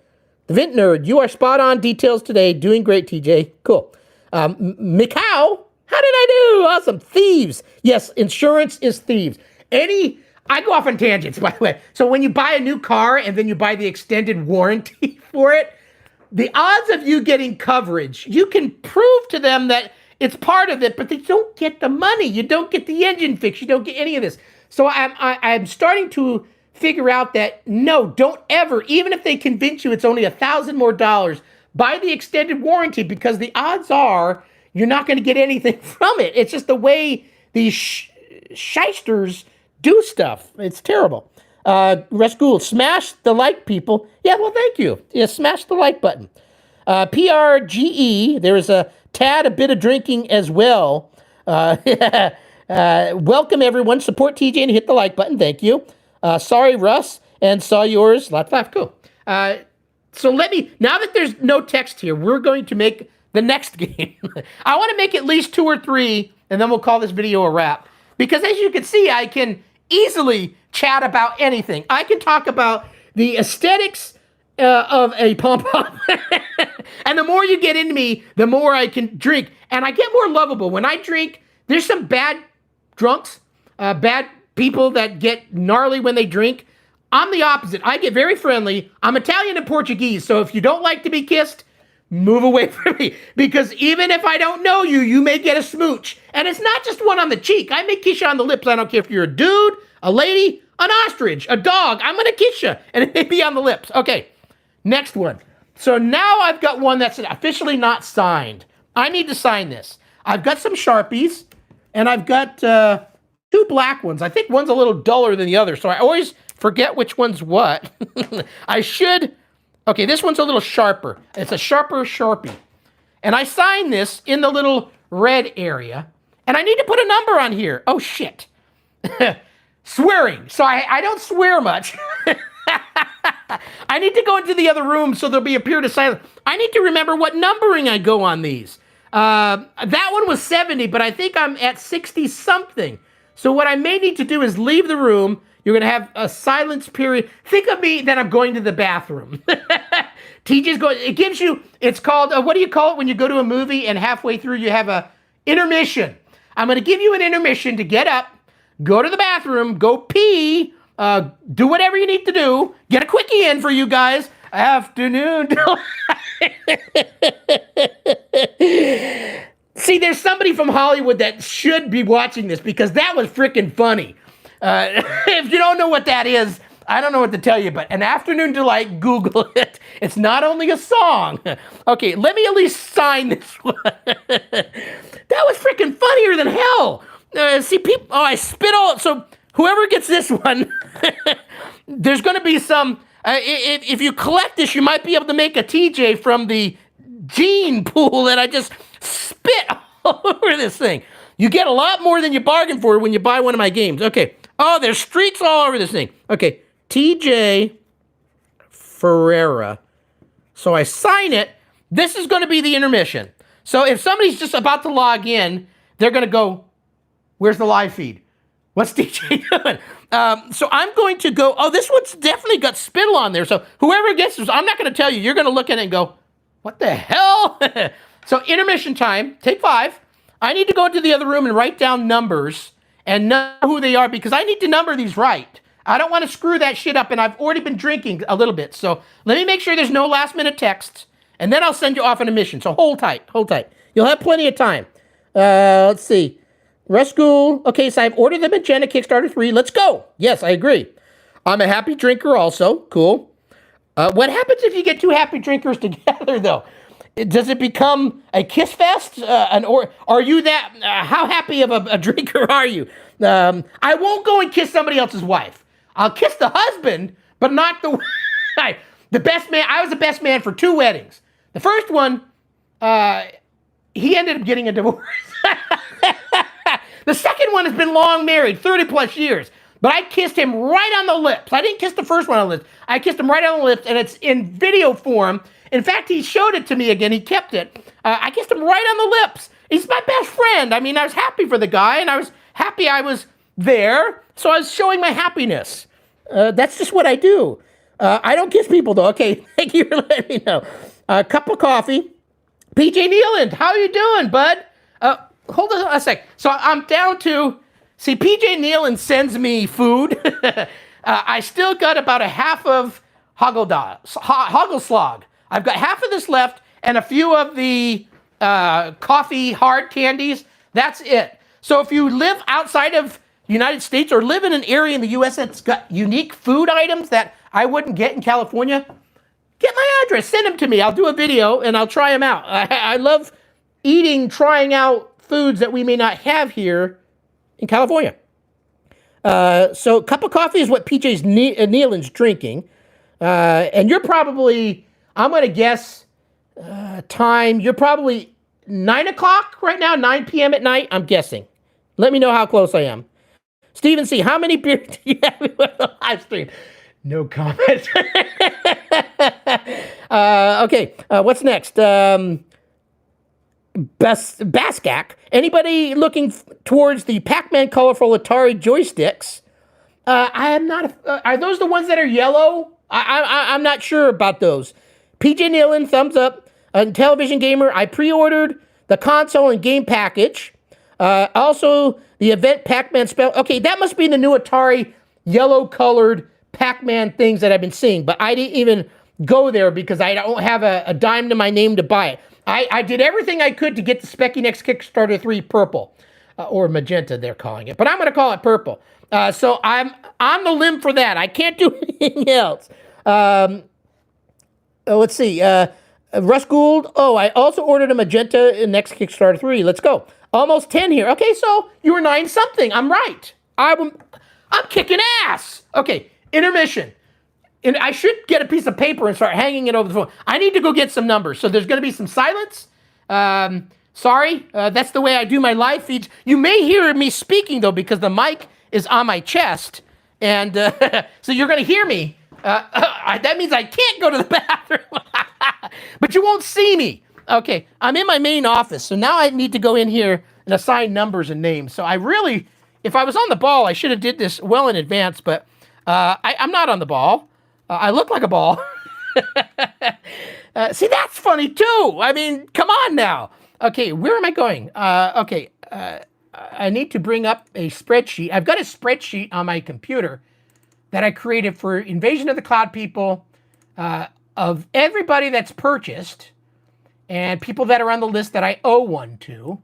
The Vint Nerd, you are spot on details today. Doing great, TJ. Cool. Mikau, how did I do? Awesome. Thieves. Yes, insurance is thieves. I go off on tangents, by the way. So when you buy a new car and then you buy the extended warranty for it, the odds of you getting coverage, you can prove to them that it's part of it, but they don't get the money. You don't get the engine fix. You don't get any of this. So I'm starting to figure out that no, don't ever, even if they convince you it's only $1,000 more, buy the extended warranty because the odds are you're not going to get anything from it. It's just the way these shysters do stuff. It's terrible. Rescool, smash the like, people. Yeah, well, thank you. Yeah, smash the like button. PRGE, there is a bit of drinking as well. Welcome, everyone. Support TJ and hit the like button. Thank you. Sorry, Russ, and saw yours. Laugh. Cool. So now that there's no text here, we're going to make the next game. I want to make at least 2 or 3, and then we'll call this video a wrap. Because as you can see, I can easily chat about anything. I can talk about the aesthetics of a pom-pom. And the more you get into me, the more I can drink. And I get more lovable. When I drink, there's some bad drunks, bad people that get gnarly when they drink. I'm the opposite. I get very friendly. I'm Italian and Portuguese. So if you don't like to be kissed, move away from me. Because even if I don't know you, you may get a smooch. And it's not just one on the cheek. I may kiss you on the lips. I don't care if you're a dude, a lady, an ostrich, a dog. I'm going to kiss you. And it may be on the lips. Okay. Next one. So now I've got one that's officially not signed. I need to sign this. I've got some Sharpies, and I've got 2 black ones. I think one's a little duller than the other, so I always forget which one's what. Okay, this one's a little sharper. It's a sharper Sharpie. And I signed this in the little red area, and I need to put a number on here. Oh, shit. Swearing. So I don't swear much. I need to go into the other room so there'll be a period of silence. I need to remember what numbering I go on these. That one was 70, but I think I'm at 60-something. So what I may need to do is leave the room. You're going to have a silence period. Think of me that I'm going to the bathroom. TJ's going, it gives you, it's called, what do you call it when you go to a movie and halfway through you have a intermission? I'm going to give you an intermission to get up, go to the bathroom, go pee, do whatever you need to do. Get a quickie in for you guys. Afternoon. See, there's somebody from Hollywood that should be watching this because that was freaking funny. If you don't know what that is, I don't know what to tell you, but An Afternoon Delight, Google it. It's not only a song. Okay, let me at least sign this one. That was freaking funnier than hell. See, people, I spit all, so whoever gets this one, there's going to be some, if you collect this, you might be able to make a TJ from the gene pool that I just spit all over this thing. You get a lot more than you bargain for when you buy one of my games. Okay. Oh, there's streaks all over this thing. Okay. TJ Ferreira. So I sign it. This is going to be the intermission. So if somebody's just about to log in, they're going to go, where's the live feed? What's DJ doing? So I'm going to go, oh, this one's definitely got spittle on there. So whoever gets this, I'm not going to tell you. You're going to look at it and go, what the hell? So intermission time, take 5. I need to go into the other room and write down numbers and know who they are because I need to number these right. I don't want to screw that shit up, and I've already been drinking a little bit. So let me make sure there's no last-minute texts, and then I'll send you off on a mission. So hold tight, hold tight. You'll have plenty of time. Let's see. Rescue. Okay, so I've ordered the Magenta Kickstarter 3. Let's go. Yes, I agree. I'm a happy drinker also. Cool. What happens if you get 2 happy drinkers together, though? Does it become a kiss fest? Or are you that, how happy of a drinker are you? I won't go and kiss somebody else's wife. I'll kiss the husband, but not the the best man. I was the best man for 2 weddings. The first one, he ended up getting a divorce. The second one has been long married, 30 plus years. But I kissed him right on the lips. I didn't kiss the first one on the lips. I kissed him right on the lips, and it's in video form. In fact, he showed it to me again. He kept it. I kissed him right on the lips. He's my best friend. I mean, I was happy for the guy, and I was happy I was there, so I was showing my happiness. That's just what I do. I don't kiss people, though. Okay, thank you for letting me know. A cup of coffee. PJ Nealand, how you doing, bud? Hold on a sec. So I'm down to... See, PJ Nealand sends me food. I still got about a half of Hoggelslag. I've got half of this left and a few of the coffee hard candies. That's it. So if you live outside of the United States or live in an area in the U.S. that's got unique food items that I wouldn't get in California, get my address. Send them to me. I'll do a video and I'll try them out. I love trying out foods that we may not have here in California. So a cup of coffee is what PJ's Nealand's drinking. And you're probably, I'm going to guess time, you're probably 9 o'clock right now, 9 p.m. at night, I'm guessing. Let me know how close I am. Stephen C., how many beers do you have on the live stream? No comment. Okay, what's next? Baskak. Anybody looking towards the Pac-Man colorful Atari joysticks? I am not. Are those the ones that are yellow? I'm not sure about those. PJ Nealon, thumbs up. Television Gamer, I pre-ordered the console and game package. Also, the event Pac-Man spell. Okay, that must be the new Atari yellow-colored Pac-Man things that I've been seeing. But I didn't even go there because I don't have a dime to my name to buy it. I did everything I could to get the Specky Next Kickstarter 3 purple. Or magenta, they're calling it. But I'm going to call it purple. So I'm on the limb for that. I can't do anything else. Let's see. Russ Gould. Oh, I also ordered a magenta in Next Kickstarter 3. Let's go. Almost 10 here. Okay, so you were 9-something. I'm right. I'm kicking ass. Okay, intermission. And I should get a piece of paper and start hanging it over the phone. I need to go get some numbers. So there's going to be some silence. Sorry. That's the way I do my live feeds. You may hear me speaking, though, because the mic is on my chest. And so you're going to hear me. That means I can't go to the bathroom. But you won't see me. Okay. I'm in my main office. So now I need to go in here and assign numbers and names. So I really, if I was on the ball, I should have did this well in advance. But I'm not on the ball. I look like a ball. See, that's funny, too. I mean, come on now. Okay, where am I going? Okay, I need to bring up a spreadsheet. I've got a spreadsheet on my computer that I created for Invasion of the Cloud people of everybody that's purchased and people that are on the list that I owe one to.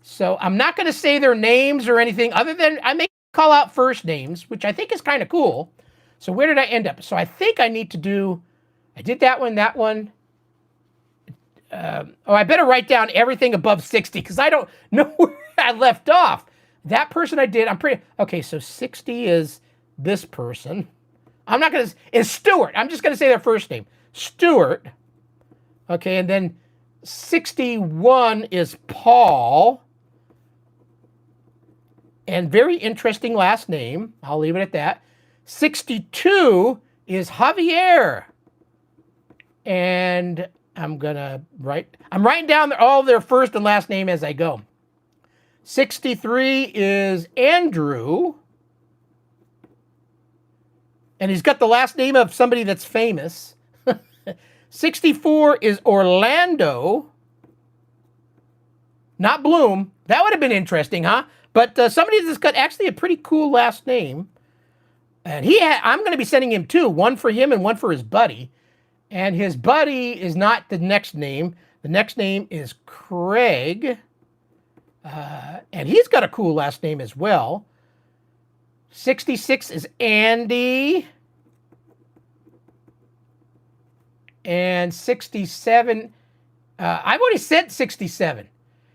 So I'm not going to say their names or anything other than I may call out first names, which I think is kind of cool. So where did I end up? So I think I need to do, I did that one. I better write down everything above 60 because I don't know where I left off. That person I did, okay, so 60 is this person. I'm not going to, is Stuart. I'm just going to say their first name. Stuart. Okay, and then 61 is Paul. And very interesting last name. I'll leave it at that. 62 is Javier. And I'm writing down all their first and last name as I go. 63 is Andrew. And he's got the last name of somebody that's famous. 64 is Orlando. Not Bloom. That would have been interesting, huh? But somebody that's got actually a pretty cool last name. And I'm going to be sending him two. One for him and one for his buddy. And his buddy is not the next name. The next name is Craig. And he's got a cool last name as well. 66 is Andy. And 67, I've already sent 67.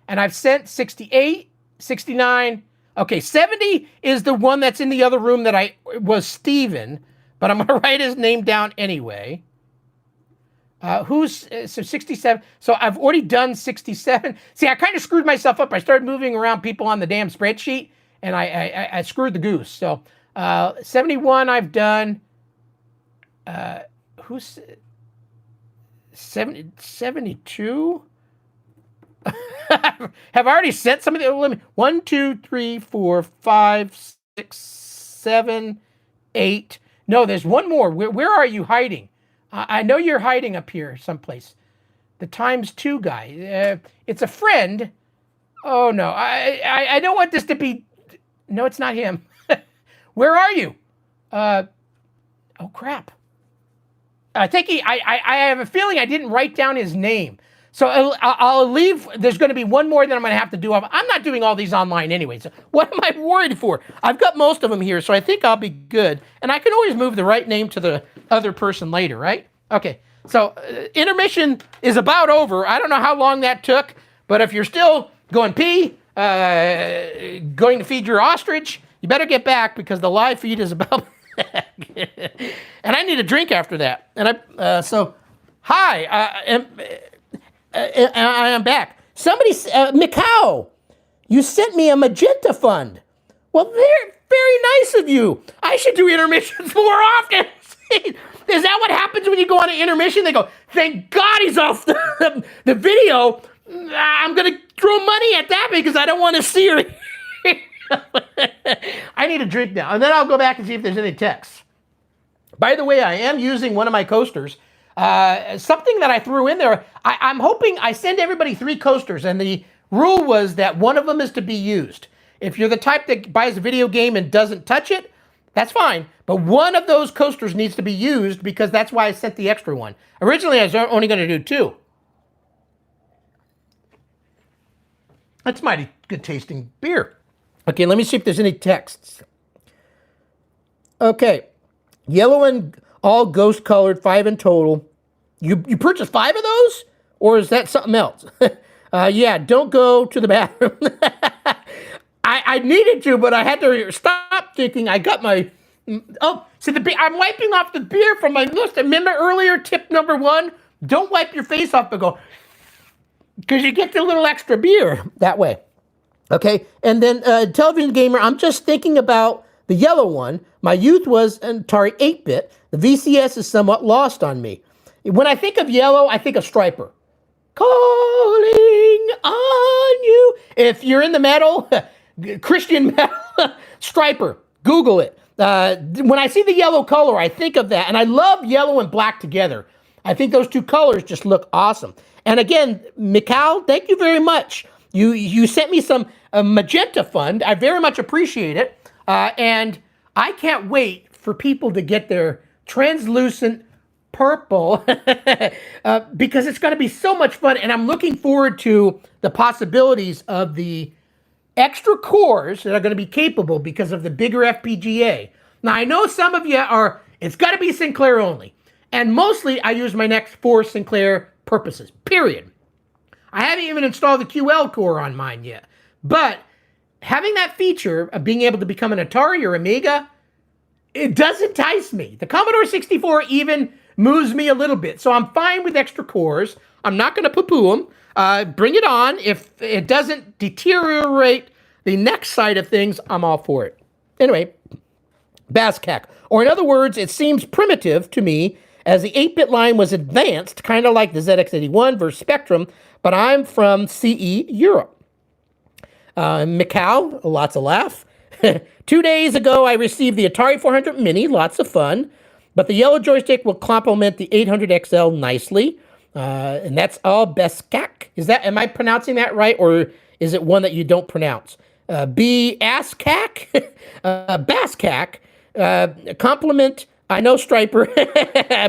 And I've sent 68, 69. Okay, 70 is the one that's in the other room that was Steven. But I'm going to write his name down anyway. So 67. So I've already done 67. See, I kind of screwed myself up. I started moving around people on the damn spreadsheet, and I screwed the goose. So 71 I've done. Who's 72? Have already sent some of the 1, 2, 3, 4, 5, 6, 7, 8. No, there's one more. Where are you hiding? I know you're hiding up here someplace. The ×2 guy. It's a friend. Oh no, I don't want this to be. No, it's not him. Where are you? Oh crap. I think I have a feeling I didn't write down his name. So I'll leave. There's going to be one more that I'm going to have to do. I'm not doing all these online anyway. So what am I worried for? I've got most of them here, so I think I'll be good. And I can always move the right name to the other person later, right? Okay. So intermission is about over. I don't know how long that took, but if you're still going pee, going to feed your ostrich, you better get back because the live feed is about. And I need a drink after that. And hi. I am back. Somebody, Mikau, you sent me a magenta fund. Well, they're very nice of you. I should do intermissions more often. Is that what happens when you go on an intermission? They go, thank God he's off the video. I'm going to throw money at that because I don't want to see her. I need a drink now. And then I'll go back and see if there's any texts. By the way, I am using one of my coasters. Something that I threw in there, I'm hoping I send everybody 3 coasters, and the rule was that one of them is to be used. If you're the type that buys a video game and doesn't touch it, that's fine. But one of those coasters needs to be used because that's why I sent the extra one. Originally, I was only going to do 2. That's mighty good tasting beer. Okay, let me see if there's any texts. Okay, yellow and all ghost colored, 5 in total. You purchased 5 of those? Or is that something else? Yeah, don't go to the bathroom. I needed to, but I had to stop thinking. I got my, I'm wiping off the beer from my list. Remember earlier, tip number 1? Don't wipe your face off, but go, because you get the little extra beer that way. Okay, and then television gamer, I'm just thinking about the yellow one. My youth was an Atari 8-bit. The VCS is somewhat lost on me. When I think of yellow, I think of Striper. Calling on you. If you're in the metal, Christian metal, Striper, Google it. When I see the yellow color, I think of that. And I love yellow and black together. I think those 2 colors just look awesome. And again, Mikal, thank you very much. You sent me some magenta fund. I very much appreciate it. And I can't wait for people to get their translucent purple because it's going to be so much fun. And I'm looking forward to the possibilities of the extra cores that are going to be capable because of the bigger FPGA. Now, I know some of you are It's got to be Sinclair only. And mostly I use my NEC for Sinclair purposes, period. I haven't even installed the QL core on mine yet. But having that feature of being able to become an Atari or Amiga, it does entice me. The Commodore 64 even moves me a little bit. So I'm fine with extra cores. I'm not going to poo-poo them. Bring it on. If it doesn't deteriorate the next side of things, I'm all for it. Anyway, BASCAC. Or in other words, it seems primitive to me as the 8-bit line was advanced, kind of like the ZX81 versus Spectrum, but I'm from CE Europe. Macau, lots of laugh. 2 days ago, I received the Atari 400 Mini, lots of fun, but the yellow joystick will complement the 800 XL nicely, and that's all BASCAC. Am I pronouncing that right, or is it one that you don't pronounce? BASCAC, BASCAC, complement. I know Striper,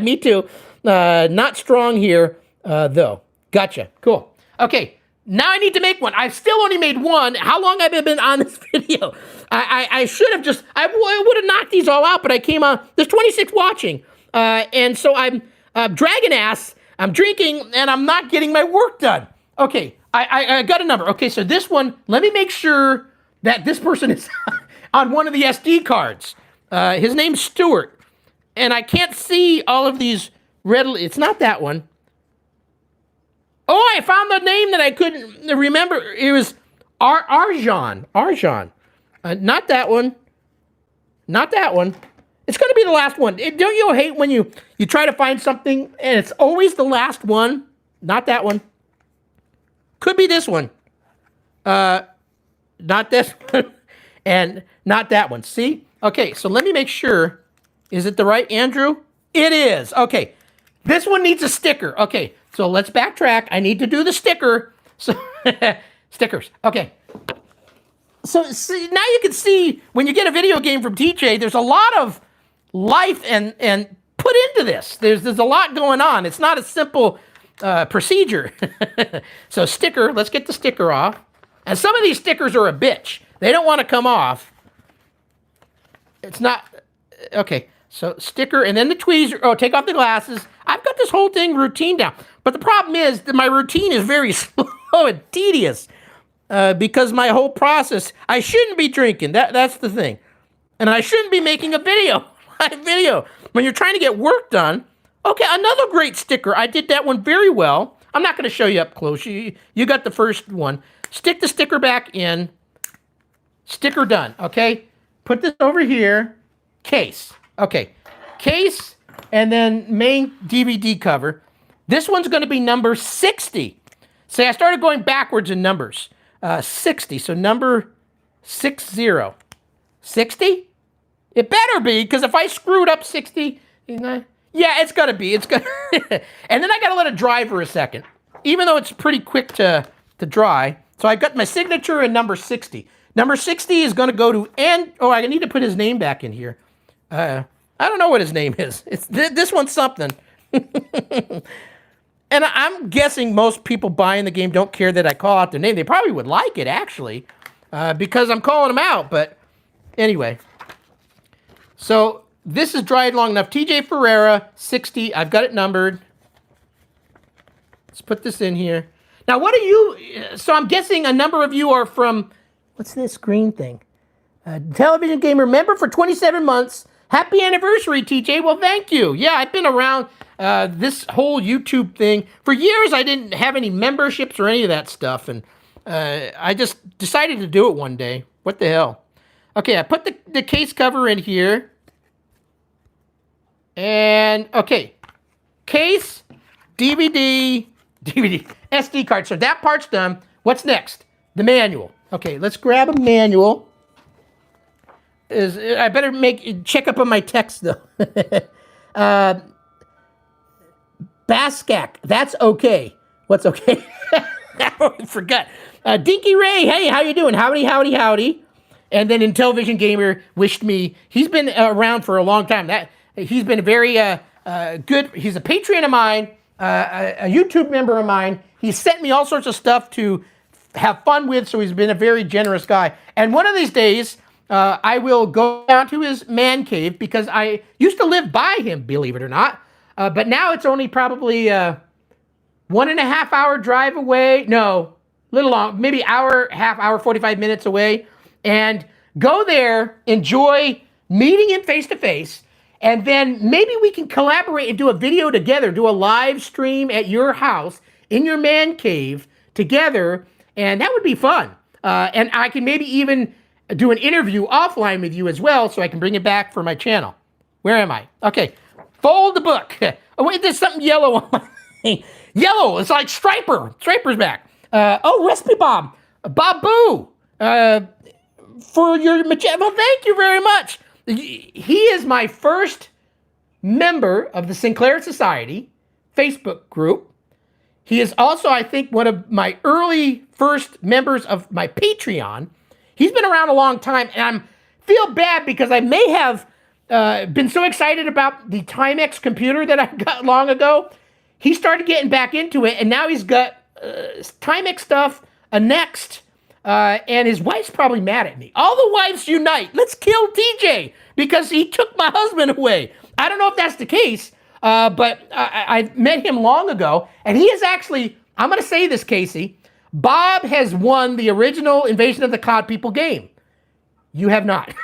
me too. Not strong here, though. Gotcha. Cool. Okay. Now I need to make one. I've still only made one. How long have I been on this video? I should have just, I would have knocked these all out, but I came on, there's 26 watching. And so I'm dragging ass, I'm drinking, and I'm not getting my work done. Okay, I got a number. Okay, so this one, let me make sure that this person is on one of the SD cards. His name's Stuart. And I can't see all of these readily. It's not that one. Oh, I found the name that I couldn't remember. It was Arjan. Arjan. Not that one. Not that one. It's going to be the last one. Don't you hate when you try to find something and it's always the last one? Not that one. Could be this one. Not this one. And not that one. See? Okay, so let me make sure. Is it the right Andrew? It is. Okay. This one needs a sticker. Okay, so let's backtrack. I need to do the sticker. So stickers. Okay. So see, now you can see when you get a video game from TJ, there's a lot of life and put into this. There's a lot going on. It's not a simple procedure. So sticker, let's get the sticker off. And some of these stickers are a bitch. They don't want to come off. It's not, okay. So sticker, and then the tweezers. Oh, take off the glasses. I've got this whole thing routine down. But the problem is that my routine is very slow and tedious because my whole process, I shouldn't be drinking. That's the thing. And I shouldn't be making a video. When you're trying to get work done. Okay, another great sticker. I did that one very well. I'm not going to show you up close. You got the first one. Stick the sticker back in. Sticker done, okay? Put this over here. Case. Okay, case, and then main DVD cover. This one's going to be number 60. See, I started going backwards in numbers. 60, so number 60. 60? It better be, because if I screwed up 60, yeah, it's got to be. It's got. And then I got to let it dry for a second, even though it's pretty quick to dry. So I got my signature and number 60. Number 60 is going to go to, I need to put his name back in here. I don't know what his name is. It's this one's something. And I'm guessing most people buying the game don't care that I call out their name. They probably would like it, actually, because I'm calling them out. But anyway. So this is dried long enough. TJ Ferreira, 60. I've got it numbered. Let's put this in here. Now, what are you... So I'm guessing a number of you are from... What's this green thing? Television gamer member for 27 months. Happy anniversary, TJ. Well, thank you. Yeah, I've been around this whole YouTube thing. For years, I didn't have any memberships or any of that stuff. And I just decided to do it one day. What the hell? Okay, I put the case cover in here. And, okay. Case, DVD, SD card. So that part's done. What's next? The manual. Okay, let's grab a manual. I better check up on my text, though. BASCAC. That's okay. What's okay? I forgot. Dinky Ray. Hey, how you doing? Howdy, howdy, howdy. And then Intellivision Gamer wished me. He's been around for a long time. He's been very good. He's a Patreon of mine, a YouTube member of mine. He sent me all sorts of stuff to have fun with, so he's been a very generous guy. And one of these days, I will go down to his man cave because I used to live by him, believe it or not. But now it's only probably 1.5 hour drive away. No, a little long, maybe half hour, 45 minutes away. And go there, enjoy meeting him face to face. And then maybe we can collaborate and do a video together, do a live stream at your house in your man cave together. And that would be fun. And I can maybe even do an interview offline with you as well so I can bring it back for my channel. Where am I? Okay. Fold the book. Oh, wait, there's something yellow on my... Yellow. It's like Striper. Striper's back. Recipe Bob. Babu. For your... Well, thank you very much. He is my first member of the Sinclair Society Facebook group. He is also, I think, one of my early first members of my Patreon. He's been around a long time, and I feel bad because I may have been so excited about the Timex computer that I got long ago. He started getting back into it, and now he's got Timex stuff, a Next, and his wife's probably mad at me. All the wives unite. Let's kill TJ because he took my husband away. I don't know if that's the case, but I met him long ago, and he is actually, I'm going to say this, Casey, Bob has won the original Invasion of the Cloud People game. You have not.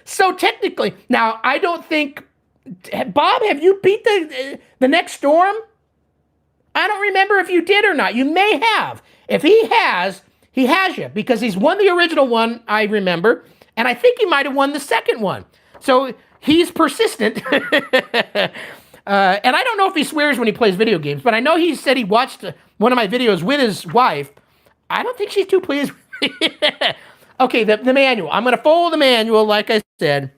So technically, now I don't think, Bob, have you beat the next storm? I don't remember if you did or not. You may have. If he has you because he's won the original one, I remember, and I think he might have won the second one. So he's persistent. And I don't know if he swears when he plays video games, but I know he said he watched one of my videos with his wife. I don't think she's too pleased with me. Okay, the manual. I'm going to fold the manual, like I said,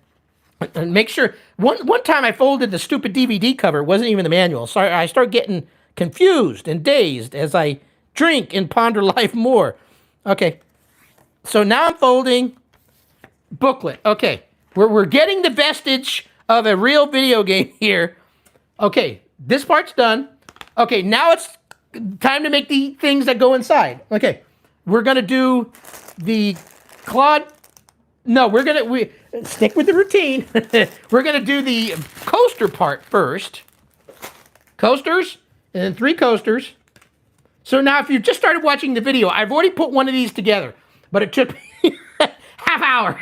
and make sure. One time I folded the stupid DVD cover. It wasn't even the manual. So I start getting confused and dazed as I drink and ponder life more. Okay, so now I'm folding booklet. Okay, we're getting the vestige of a real video game here. Okay, this part's done. Okay, now it's time to make the things that go inside. Okay, we're gonna do the Claude. No, we stick with the routine. We're gonna do the coaster part first. Coasters, and then 3 coasters. So now if you just started watching the video, I've already put one of these together, but it took me half hour.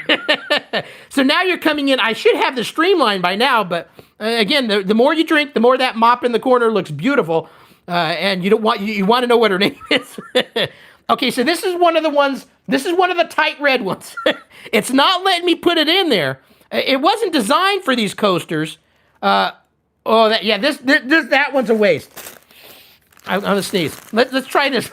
So now you're coming in. I should have the streamline by now, but again, the more you drink, the more that mop in the corner looks beautiful, and you want to know what her name is. Okay, so this is one of the ones. This is one of the tight red ones. It's not letting me put it in there. It wasn't designed for these coasters. That one's a waste. I'm gonna sneeze. Let's try this.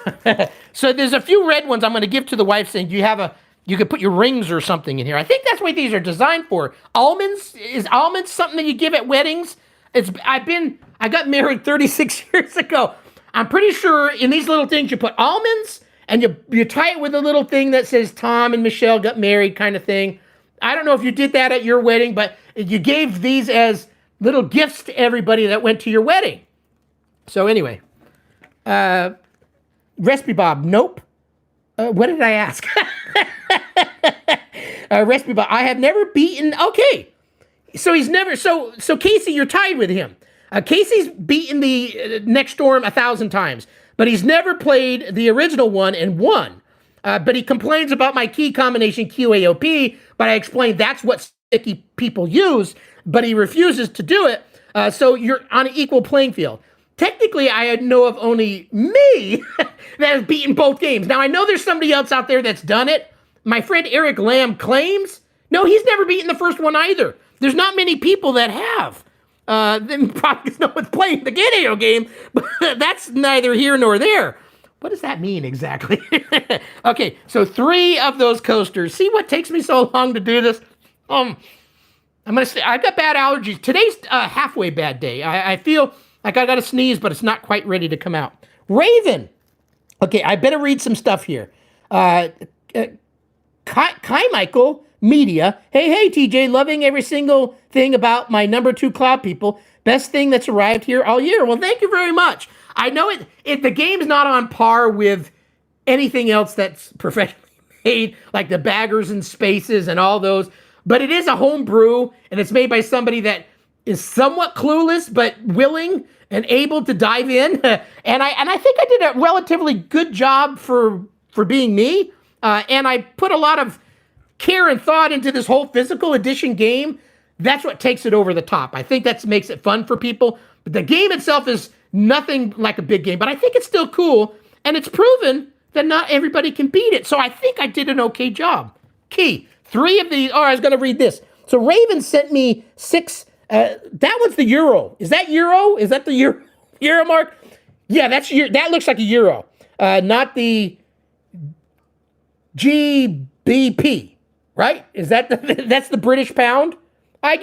So there's a few red ones I'm gonna give to the wife, saying you could put your rings or something in here. I think that's what these are designed for. Almonds, is almonds something that you give at weddings? I got married 36 years ago. I'm pretty sure in these little things you put almonds and you tie it with a little thing that says Tom and Michelle got married kind of thing. I don't know if you did that at your wedding, but you gave these as little gifts to everybody that went to your wedding. So anyway, Recipe Bob, nope. What did I ask? Recipe Bob, I have never beaten. Okay, so he's never. So Casey, you're tied with him. Casey's beaten the Next Storm 1,000 times, but he's never played the original one and won. But he complains about my key combination QAOP, but I explained that's what sticky people use, but he refuses to do it. So you're on an equal playing field. Technically, I know of only me that has beaten both games. Now, I know there's somebody else out there that's done it. My friend Eric Lamb claims, no, he's never beaten the first one either. There's not many people that have. Then probably no one's playing the video game, but that's neither here nor there. What does that mean exactly? Okay, so 3 of those coasters. See what takes me so long to do this? I'm gonna say I've got bad allergies. Today's a halfway bad day. I feel like I got to sneeze, but it's not quite ready to come out. Raven. Okay, I better read some stuff here. Kai Michael Media. Hey, TJ, loving every single thing about my number 2 Cloud People. Best thing that's arrived here all year. Well, thank you very much. I know the game's not on par with anything else that's professionally made, like the Baggers and Spaces and all those. But it is a home brew, and it's made by somebody that is somewhat clueless but willing and able to dive in. And I think I did a relatively good job for being me. And I put a lot of care and thought into this whole physical edition game. That's what takes it over the top. I think that makes it fun for people. But the game itself is nothing like a big game, but I think it's still cool, and it's proven that not everybody can beat it. So I think I did an okay job. Key, 3 of these. Oh, I was going to read this. So Raven sent me 6. That one's the euro. Is that euro? Is that the euro mark? Yeah, that looks like a euro, not the GBP, right? Is that that's the British pound? I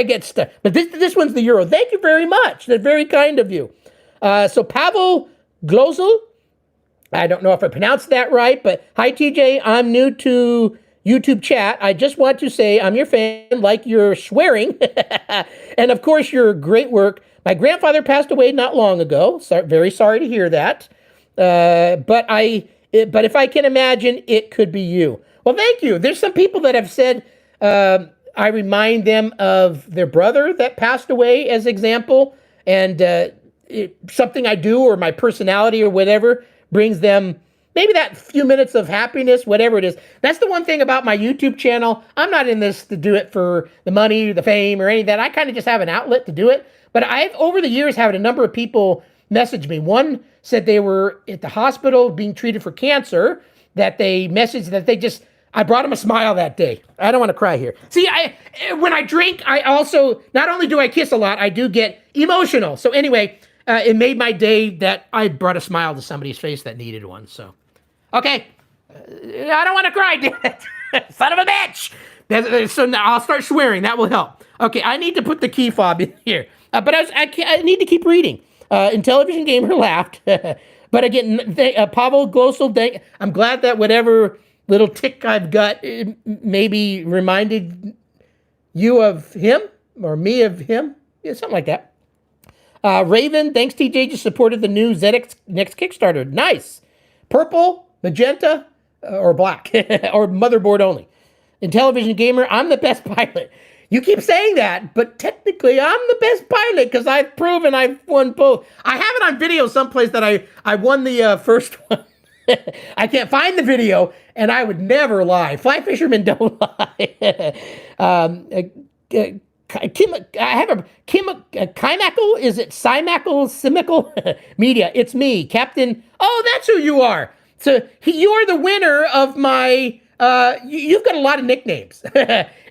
get stuff, but this one's the euro. Thank you very much. That's very kind of you. So Pavel Glozel, I don't know if I pronounced that right, but hi TJ, I'm new to YouTube chat. I just want to say I'm your fan, like your swearing, and of course your great work. My grandfather passed away not long ago. Very sorry to hear that. But if I can imagine, it could be you. Well, thank you. There's some people that have said. I remind them of their brother that passed away as example, and something I do or my personality or whatever brings them maybe that few minutes of happiness, whatever it is. That's the one thing about my YouTube channel. I'm not in this to do it for the money, the fame, or any of that. I kind of just have an outlet to do it. But I've, over the years, had a number of people message me. One said they were at the hospital being treated for cancer, that they messaged that I brought him a smile that day. I don't want to cry here. See, when I drink, I also, not only do I kiss a lot, I do get emotional. So anyway, it made my day that I brought a smile to somebody's face that needed one. So, okay. I don't want to cry, damn it. Son of a bitch. So now I'll start swearing. That will help. Okay, I need to put the key fob in here. But I need to keep reading. Intellivision Gamer laughed. But again, Pavel Glosel, I'm glad that whatever little tick I've got maybe reminded you of him or me of him. Yeah, something like that. Raven, thanks TJ, just supported the new ZX Next Kickstarter. Nice. Purple, magenta, or black, or motherboard only. Intellivision Gamer, I'm the best pilot. You keep saying that, but technically I'm the best pilot because I've proven I've won both. I have it on video someplace that I won the first one. I can't find the video, and I would never lie. Fly fishermen don't lie. I have a Kymackle. Is it Cymackle? Simical? Media. It's me, Captain. Oh, that's who you are. So you're the winner of my. You've got a lot of nicknames.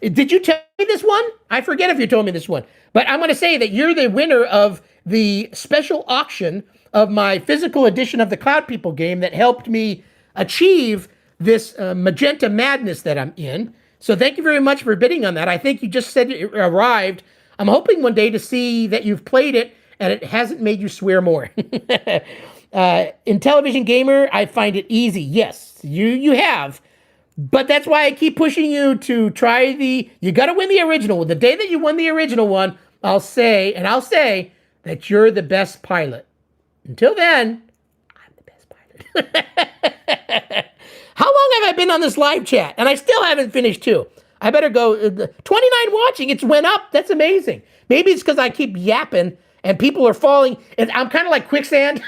Did you tell me this one? I forget if you told me this one, but I'm going to say that you're the winner of the special auction of my physical edition of the Cloud People game that helped me achieve this magenta madness that I'm in. So thank you very much for bidding on that. I think you just said it arrived. I'm hoping one day to see that you've played it and it hasn't made you swear more. Intellivision Gamer, I find it easy. Yes, you have. But that's why I keep pushing you to try you got to win the original. The day that you won the original one, I'll say that you're the best pilot. Until then, I'm the best pilot. How long have I been on this live chat? And I still haven't finished too. I better go. 29 watching. It's went up. That's amazing. Maybe it's because I keep yapping and people are falling. And I'm kind of like quicksand.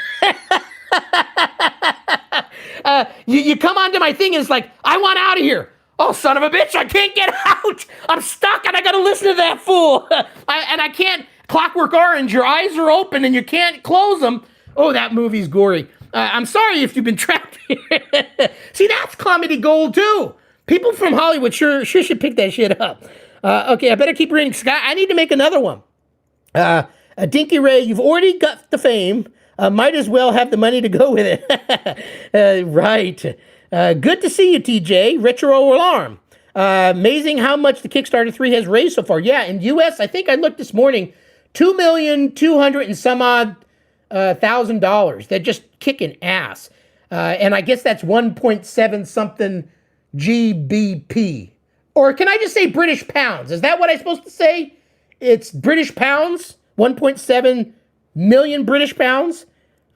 You come onto my thing and it's like, I want out of here. Oh, son of a bitch, I can't get out. I'm stuck and I got to listen to that fool. I can't. Clockwork Orange, your eyes are open and you can't close them. Oh, that movie's gory. I'm sorry if you've been trapped here. See, that's comedy gold too. People from Hollywood sure should pick that shit up. Okay, I better keep reading. Scott, I need to make another one. Dinky Ray, you've already got the fame. Might as well have the money to go with it. Right. Good to see you, TJ. Retro Alarm. Amazing how much the Kickstarter 3 has raised so far. Yeah, in U.S., I think I looked this morning, $2,200,000 and some odd $1,000. They're just kicking ass. And I guess that's 1.7 something GBP. Or can I just say British pounds? Is that what I'm supposed to say? It's British pounds? 1.7 million British pounds?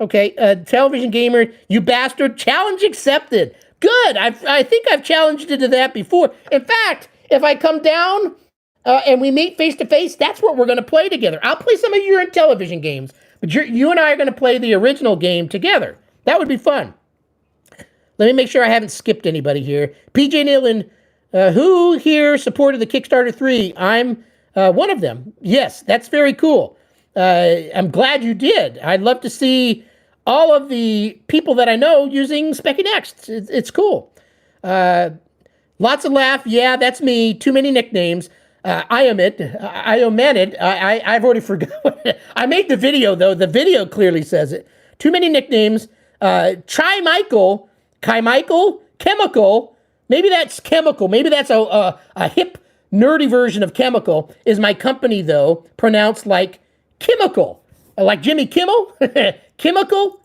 Okay, Television Gamer, you bastard. Challenge accepted. Good. I think I've challenged you to that before. In fact, if I come down and we meet face to face, that's what we're going to play together. I'll play some of your television games, but you and I are going to play the original game together. That would be fun. Let me make sure I haven't skipped anybody here. PJ Nillen, who here supported the Kickstarter 3? I'm one of them. Yes, that's very cool. I'm glad you did. I'd love to see all of the people that I know using Specky Next. It's cool. Lots of laugh. Yeah, that's me. Too many nicknames. I omitted. I've already forgotten. I made the video, though. The video clearly says it. Too many nicknames. Michael, Chemical. Maybe that's Chemical. Maybe that's a hip, nerdy version of Chemical. Is my company, though, pronounced like Chemical. Like Jimmy Kimmel? Chemical.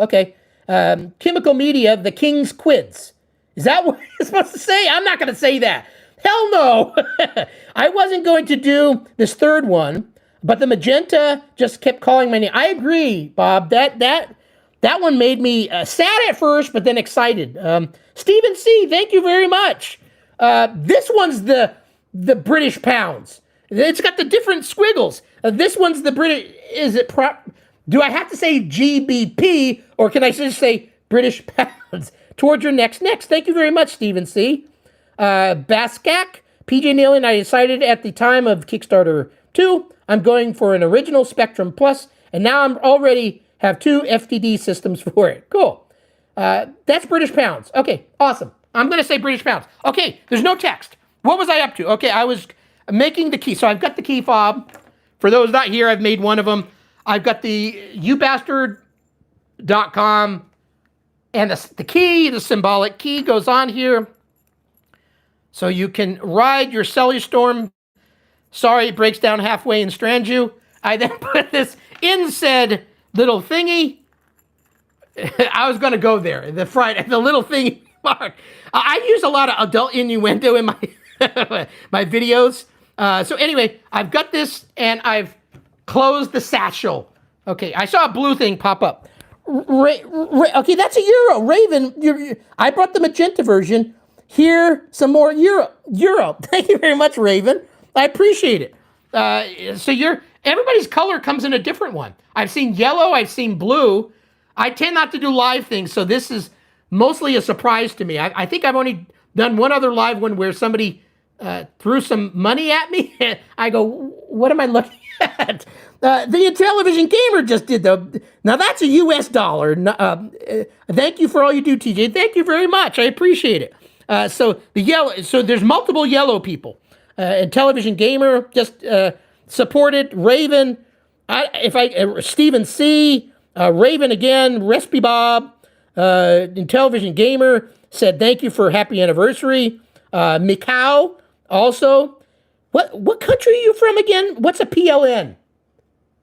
Okay. Chemical Media, the King's Quids. Is that what you're supposed to say? I'm not going to say that. Hell no. I wasn't going to do this third one, but the magenta just kept calling my name. I agree, Bob. That one made me sad at first, but then excited. Stephen C., thank you very much. This one's the British pounds. It's got the different squiggles. This one's the British. Is it do I have to say GBP or can I just say British pounds? Towards your next. Thank you very much, Stephen C. Baskak, PJ Neal, and I decided at the time of Kickstarter 2, I'm going for an original Spectrum Plus, and now I'm already have 2 FTD systems for it. Cool. That's British pounds. Okay, awesome. I'm going to say British pounds. Okay, there's no text. What was I up to? Okay, I was making the key. So I've got the key fob. For those not here, I've made one of them. I've got the youbastard.com, and the key, the symbolic key goes on here. So you can ride your cellular storm. Sorry, it breaks down halfway and strands you. I then put this in said little thingy. I was going to go there. The little thingy mark. I use a lot of adult innuendo in my my videos. So anyway, I've got this and I've closed the satchel. Okay, I saw a blue thing pop up. Okay, that's a euro. Raven, I brought the magenta version. Here, some more euro. Thank you very much, Raven. I appreciate it. So everybody's color comes in a different one. I've seen yellow. I've seen blue. I tend not to do live things, so this is mostly a surprise to me. I think I've only done one other live one where somebody threw some money at me. I go, what am I looking at? The television gamer just did though. Now that's a US dollar. Thank you for all you do, TJ. Thank you very much. I appreciate it. So there's multiple yellow people. And television gamer just supported Raven. Stephen C, Raven again, Recipe Bob, and television gamer said thank you for happy anniversary. Mikau also. What country are you from again? What's a PLN?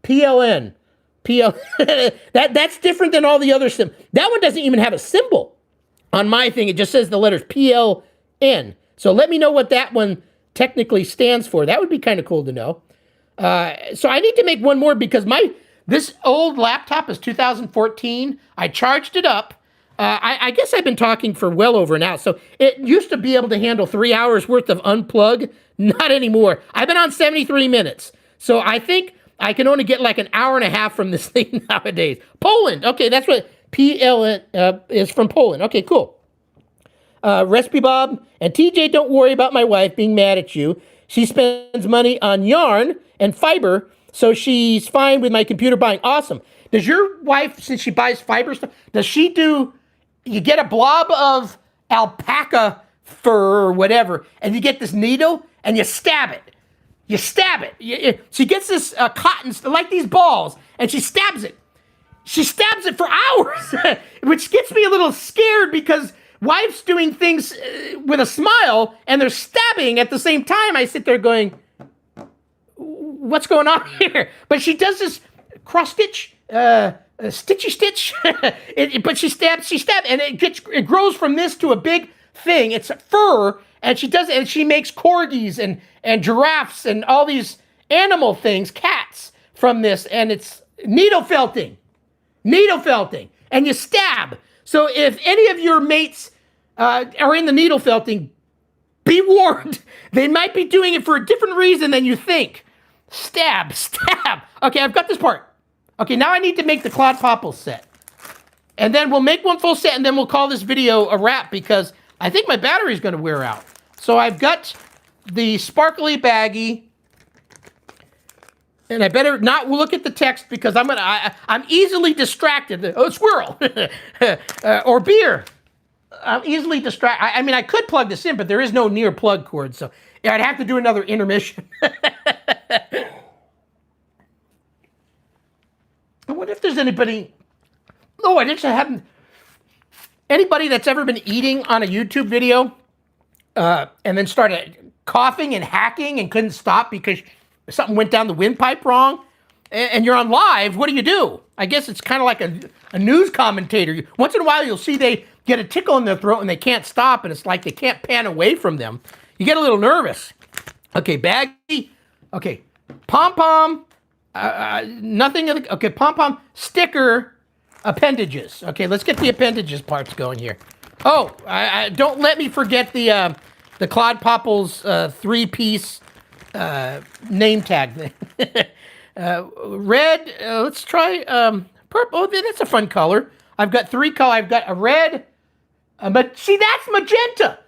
PLN. That's different than all the other symbols. That one doesn't even have a symbol. On my thing, it just says the letters PLN. So let me know what that one technically stands for. That would be kind of cool to know. So I need to make one more because this old laptop is 2014. I charged it up. I guess I've been talking for well over an hour. So it used to be able to handle 3 hours worth of unplug. Not anymore. I've been on 73 minutes. So I think I can only get like an hour and a half from this thing nowadays. Poland. Okay, that's what PL is from Poland. Okay, cool. Recipe Bob and TJ, don't worry about my wife being mad at you. She spends money on yarn and fiber, so she's fine with my computer buying. Awesome. Does your wife, since she buys fiber stuff, you get a blob of alpaca fur or whatever, and you get this needle, and you stab it. She gets this cotton, like these balls, and she stabs it. She stabs it for hours, which gets me a little scared because wife's doing things with a smile, and they're stabbing at the same time. I sit there going, what's going on here? But she does this cross-stitch, stitchy stitch, but she stabs, and it grows from this to a big thing. It's fur, and she makes corgis and giraffes and all these animal things, cats, from this, and it's needle felting, and you stab. So if any of your mates are in the needle felting, be warned. They might be doing it for a different reason than you think. Stab, stab. Okay, I've got this part. Okay, now I need to make the Claude Popples set. And then we'll make one full set, and then we'll call this video a wrap because I think my battery's going to wear out. So I've got the sparkly baggie. And I better not look at the text because I'm easily distracted. Oh, squirrel. Or beer. I'm easily distracted. I mean, I could plug this in, but there is no near plug cord, so I'd have to do another intermission. I wonder if there's anybody. Oh, I just haven't. Anybody that's ever been eating on a YouTube video and then started coughing and hacking and couldn't stop because something went down the windpipe wrong, and you're on live, what do? I guess it's kind of like a news commentator. Once in a while, you'll see they get a tickle in their throat and they can't stop, and it's like they can't pan away from them. You get a little nervous. Okay, baggie. Okay, pom-pom. Nothing. Okay, pom-pom. Sticker. Appendages. Okay, let's get the appendages parts going here. Oh, don't let me forget the Claude Popples 3-piece name tag thing. Red. Let's try purple. Oh, that's a fun color. I've got 3 colors. I've got a red. See, that's magenta.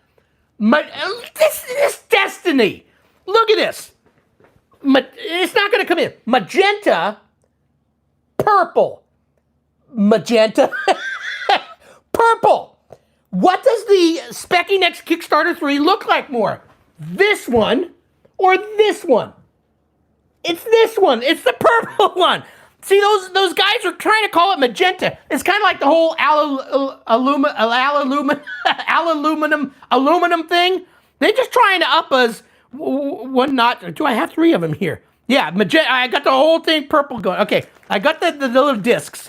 This destiny. Look at this. It's not going to come in. Magenta. Purple. Magenta. Purple. What does the Specky Next Kickstarter 3 look like more? This one or this one? It's this one. It's the purple one. See, those guys are trying to call it magenta. It's kind of like the whole aluminum thing. They're just trying to up us one notch. Do I have 3 of them here? Yeah, magenta. I got the whole thing purple going. Okay, I got the little discs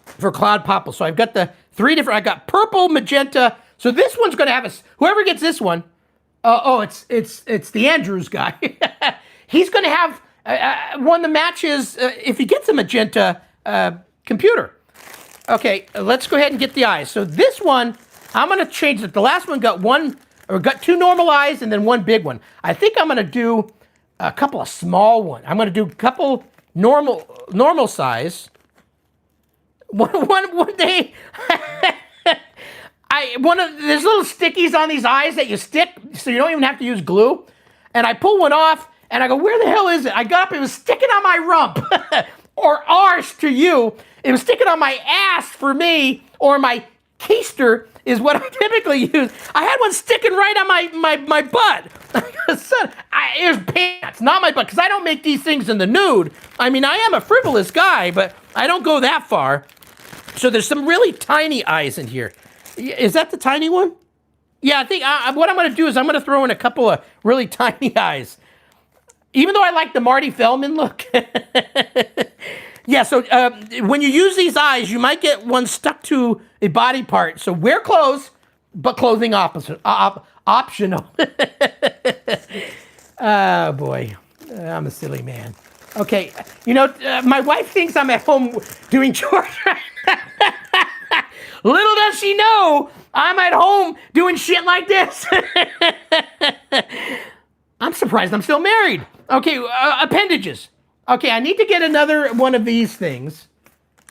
for Claude Popples. So I've got the 3 different. I got purple, magenta. So this one's going to have whoever gets this one. It's the Andrews guy. He's going to have one that matches if he gets a magenta computer. Okay, let's go ahead and get the eyes. So this one, I'm going to change it. The last one got 2 normal eyes and then 1 big one. I think I'm going to do a couple of small ones. I'm going to do a couple normal size. One day, there's little stickies on these eyes that you stick, so you don't even have to use glue. And I pull one off, and I go, where the hell is it? I got up, it was sticking on my rump, or arse to you. It was sticking on my ass for me, or my keister is what I typically use. I had one sticking right on my butt. It was pants, not my butt, because I don't make these things in the nude. I mean, I am a frivolous guy, but I don't go that far. So there's some really tiny eyes in here. Is that the tiny one? Yeah, I think what I'm going to do is I'm going to throw in a couple of really tiny eyes. Even though I like the Marty Feldman look. Yeah, so when you use these eyes, you might get one stuck to a body part. So wear clothes, but clothing optional. Oh, boy. I'm a silly man. Okay, my wife thinks I'm at home doing chores. Little does she know, I'm at home doing shit like this. I'm surprised I'm still married. Okay, appendages. Okay, I need to get another one of these things.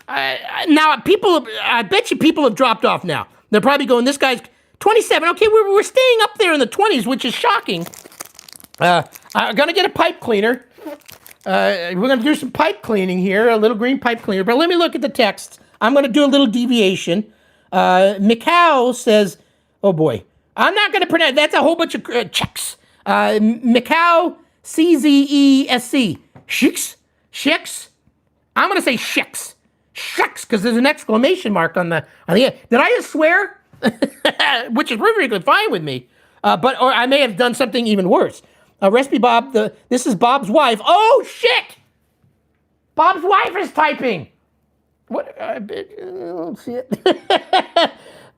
Now, I bet you people have dropped off now. They're probably going, this guy's 27. Okay, we're staying up there in the 20s, which is shocking. I'm going to get a pipe cleaner. We're going to do some pipe cleaning here, a little green pipe cleaner. But let me look at the text. I'm going to do a little deviation. Mikau says, oh boy, I'm not going to pronounce, that's a whole bunch of checks. Mikau, CZESC, Shix. I'm going to say Shix, because there's an exclamation mark on the end. Did I just swear? Which is perfectly fine with me. Or I may have done something even worse. Recipe Bob, this is Bob's wife. Oh, shit! Bob's wife is typing. What? I don't see it.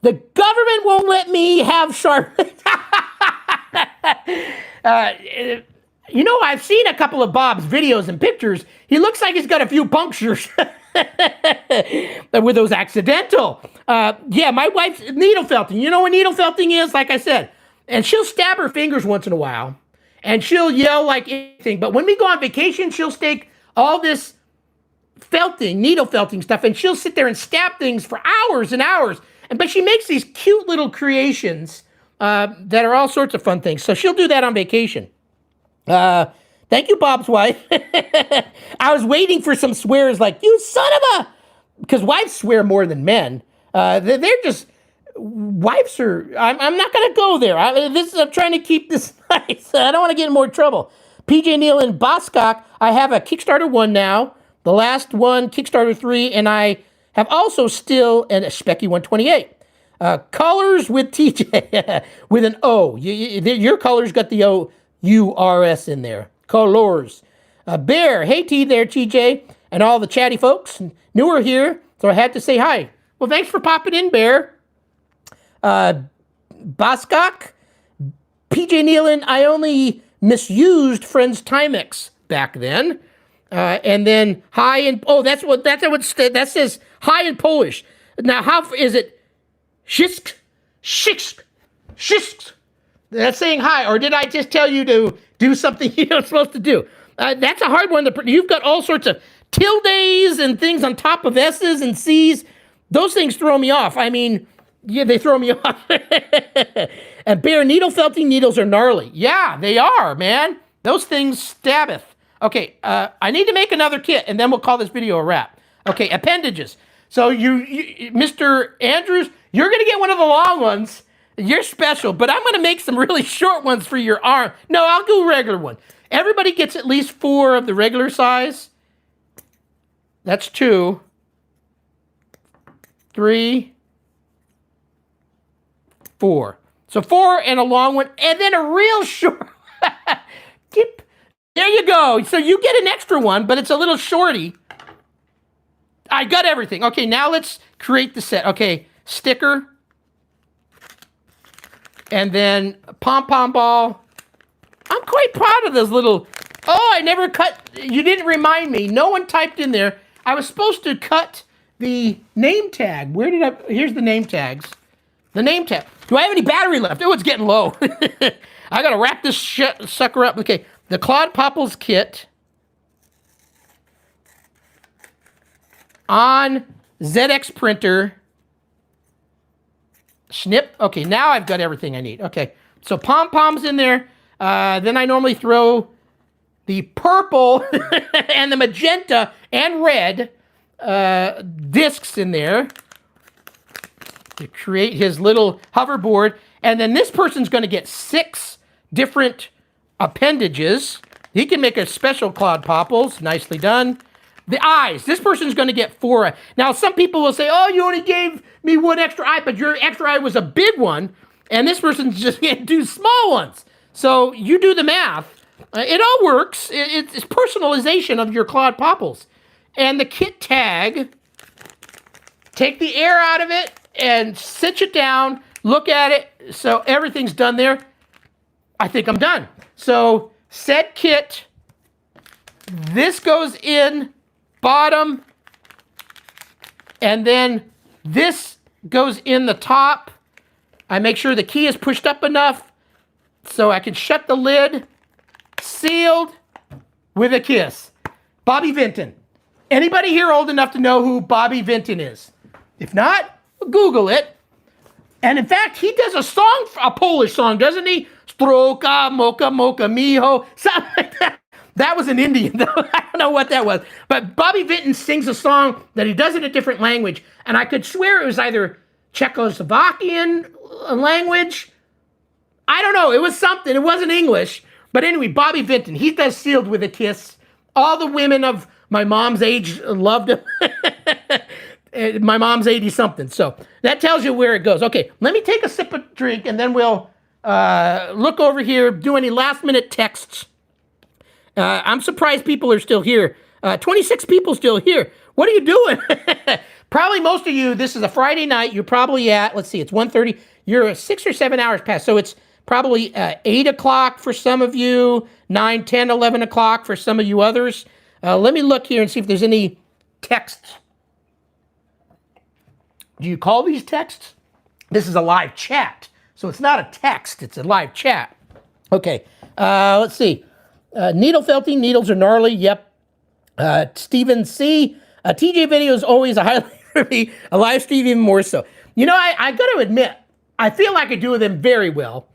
The government won't let me have sharp. I've seen a couple of Bob's videos and pictures. He looks like he's got a few punctures. With those accidental. Yeah, my wife's needle felting. You know what needle felting is? Like I said. And she'll stab her fingers once in a while. And she'll yell like anything. But when we go on vacation, she'll take all this felting, needle felting stuff, and she'll sit there and stab things for hours and hours. But she makes these cute little creations that are all sorts of fun things. So she'll do that on vacation. Thank you, Bob's wife. I was waiting for some swears like, you son of a... Because wives swear more than men. They're just... Wives are... I'm not going to go there. I'm trying to keep this nice. I don't want to get in more trouble. PJ Neal and Boskok, I have a Kickstarter 1 now. The last one, Kickstarter 3, and I have also still a Specky 128. Colors with TJ, with an O. Your colors got the O-U-R-S in there. Colors. Bear, hey T there, TJ, and all the chatty folks. Newer here, so I had to say hi. Well, thanks for popping in, Bear. Boskok, PJ Nealon, I only misused Friends Timex back then. And then hi in, that says hi in Polish. Now, how is it? Shisk, shisk, shisk. That's saying hi, or did I just tell you to do something you're not supposed to do? That's a hard one. You've got all sorts of tildes and things on top of S's and C's. Those things throw me off. I mean, yeah, they throw me off. And Bear, needle felting needles are gnarly. Yeah, they are, man. Those things stabbeth. Okay, I need to make another kit, and then we'll call this video a wrap. Okay, appendages. So you Mr. Andrews, you're going to get one of the long ones. You're special, but I'm going to make some really short ones for your arm. No, I'll do a regular one. Everybody gets at least 4 of the regular size. That's 2, 3, 4. So 4 and a long one, and then a real short. There you go. So you get an extra one, but it's a little shorty. I got everything. Okay, now let's create the set. Okay, sticker. And then pom-pom ball. I'm quite proud of those little... Oh, I never cut... You didn't remind me. No one typed in there. I was supposed to cut the name tag. Where did I... Here's the name tags. The name tag. Do I have any battery left? Oh, it's getting low. I got to wrap this sucker up. Okay, the Claude Popples kit on ZX printer. Snip. Okay, now I've got everything I need. Okay, so pom-poms in there. Then I normally throw the purple and the magenta and red discs in there to create his little hoverboard. And then this person's going to get 6 different appendages. He can make a special Claude Popples. Nicely done. The eyes. This person's going to get 4. Now, some people will say, oh, you only gave me 1 extra eye, but your extra eye was a big one, and this person's just going to do small ones. So you do the math. It all works. It's personalization of your Claude Popples. And the kit tag, take the air out of it and cinch it down. Look at it. So everything's done there. I think I'm done. So set kit. This goes in bottom. And then this goes in the top. I make sure the key is pushed up enough so I can shut the lid. Sealed with a kiss. Bobby Vinton. Anybody here old enough to know who Bobby Vinton is? If not, Google it. And in fact, he does a song, a Polish song, doesn't he? Stroka, moka, moka, miho, something like that. That was an Indian, though. I don't know what that was. But Bobby Vinton sings a song that he does in a different language. And I could swear it was either Czechoslovakian language. I don't know. It was something. It wasn't English. But anyway, Bobby Vinton, he does Sealed with a Kiss. All the women of my mom's age loved him. My mom's 80-something. So that tells you where it goes. Okay, let me take a sip of drink, and then we'll look over here, do any last-minute texts. I'm surprised people are still here. 26 people still here. What are you doing? Probably most of you, this is a Friday night. You're probably at, let's see, it's 1:30. You're 6 or 7 hours past. So it's probably 8 o'clock for some of you, 9, 10, 11 o'clock for some of you others. Let me look here and see if there's any texts Do you call these texts? This is a live chat. So it's not a text, it's a live chat. Okay, let's see. Needle felting, needles are gnarly. Yep. Stephen C. TJ video is always a highlight for me. A live stream even more so. You know, I got to admit, I feel like I do them very well.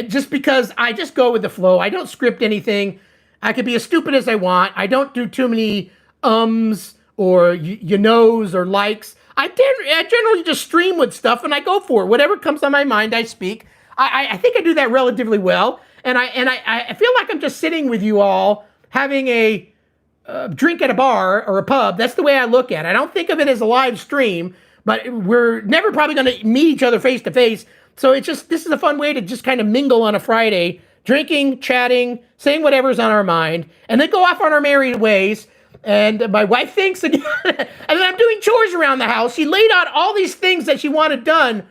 Just because I just go with the flow. I don't script anything. I can be as stupid as I want. I don't do too many or you knows or likes. I generally just stream with stuff and I go for it. Whatever comes on my mind, I speak. I think I do that relatively well. And I feel like I'm just sitting with you all having a drink at a bar or a pub. That's the way I look at it. I don't think of it as a live stream, but we're never probably going to meet each other face to face. So it's just, this is a fun way to just kind of mingle on a Friday, drinking, chatting, saying whatever's on our mind, and then go off on our merry ways. And my wife thinks, and then I'm doing chores around the house. She laid out all these things that she wanted done.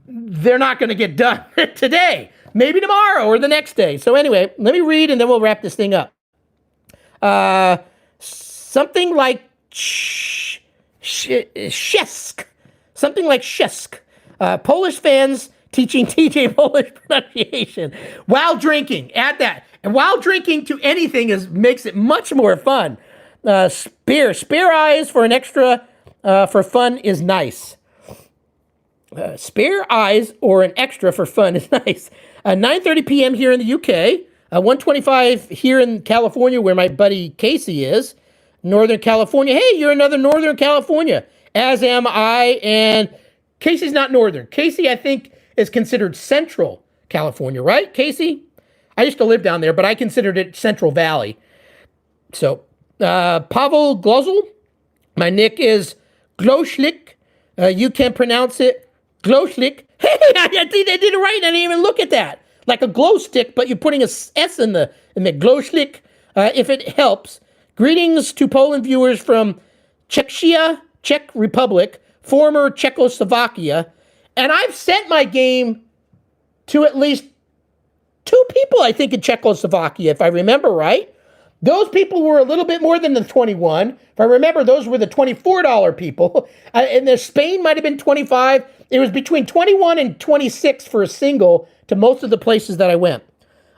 They're not going to get done today. Maybe tomorrow or the next day. So anyway, let me read and then we'll wrap this thing up. Something like Shesk. Something like Shesk. Polish fans teaching TJ Polish pronunciation while drinking. Add that. And while drinking to anything makes it much more fun. Spare eyes for an extra for fun is nice. Spare eyes or an extra for fun is nice. 9:30 p.m. here in the UK. 1:25 here in California, where my buddy Casey is. Northern California. Hey, you're another Northern California, as am I. And Casey's not Northern. Casey, I think, is considered Central California, right, Casey? I used to live down there, but I considered it Central Valley. So, Pavel Glozel. My nick is Gloschlik. You can pronounce it Gloschlik. Hey, I did it right. I didn't even look at that. Like a glow stick, but you're putting a S in the Gloschlik, if it helps. Greetings to Poland viewers from Czechia, Czech Republic, former Czechoslovakia. And I've sent my game to at least 2 people, I think, in Czechoslovakia, if I remember right. Those people were a little bit more than the 21. If I remember, those were the $24 people. And the Spain might have been 25. It was between 21 and 26 for a single to most of the places that I went.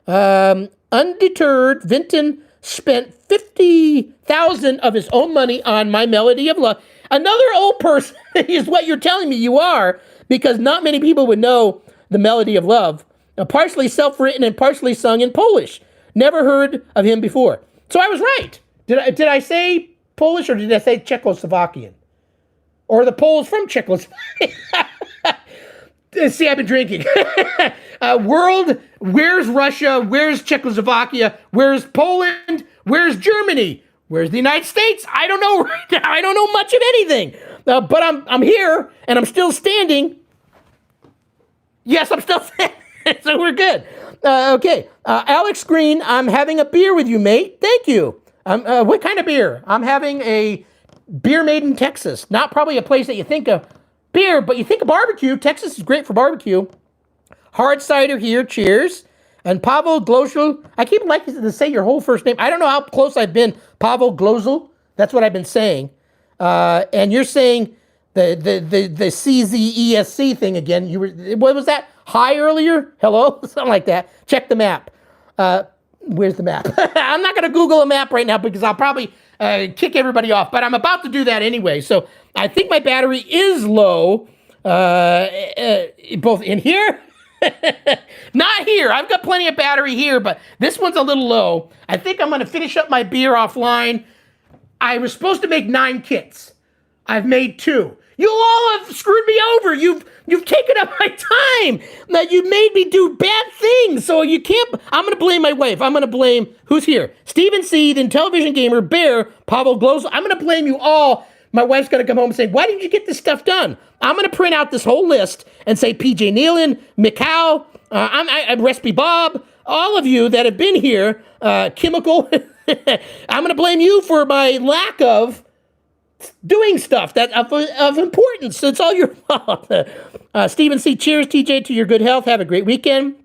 Undeterred, Vinton spent $50,000 of his own money on My Melody of Love. Another old person is what you're telling me you are, because not many people would know The Melody of Love. Partially self-written and partially sung in Polish. Never heard of him before. So I was right. Did I say Polish or did I say Czechoslovakian? Or the Poles from Czechoslovakia? See, I've been drinking. World, where's Russia? Where's Czechoslovakia? Where's Poland? Where's Germany? Where's the United States? I don't know right now. I don't know much of anything. But I'm here and I'm still standing. Yes, I'm still standing. So we're good. Okay. Alex Green, I'm having a beer with you, mate. Thank you. What kind of beer? I'm having a beer made in Texas. Not probably a place that you think of beer, but you think of barbecue. Texas is great for barbecue. Hard cider here. Cheers. And Pavel Glozel. I keep liking to say your whole first name. I don't know how close I've been. Pavel Glozel. That's what I've been saying. And you're saying the CZESC thing again. What was that? Hi earlier? Hello? Something like that. Check the map. Where's the map? I'm not going to Google a map right now because I'll probably kick everybody off, but I'm about to do that anyway. So I think my battery is low, both in here, not here. I've got plenty of battery here, but this one's a little low. I think I'm going to finish up my beer offline. I was supposed to make 9 kits. I've made 2. You all have screwed me over. You've taken up my time. Now you made me do bad things. So you can't. I'm going to blame my wife. I'm going to blame who's here. Steven Seed, Intellivision Gamer, Bear, Pavel Glows. I'm going to blame you all. My wife's going to come home and say, why didn't you get this stuff done? I'm going to print out this whole list and say PJ Nealon, Mikau, I'm Recipe Bob, all of you that have been here, Chemical. I'm going to blame you for my lack of doing stuff that of importance. It's all your fault. Stephen C. Cheers, TJ, to your good health. Have a great weekend.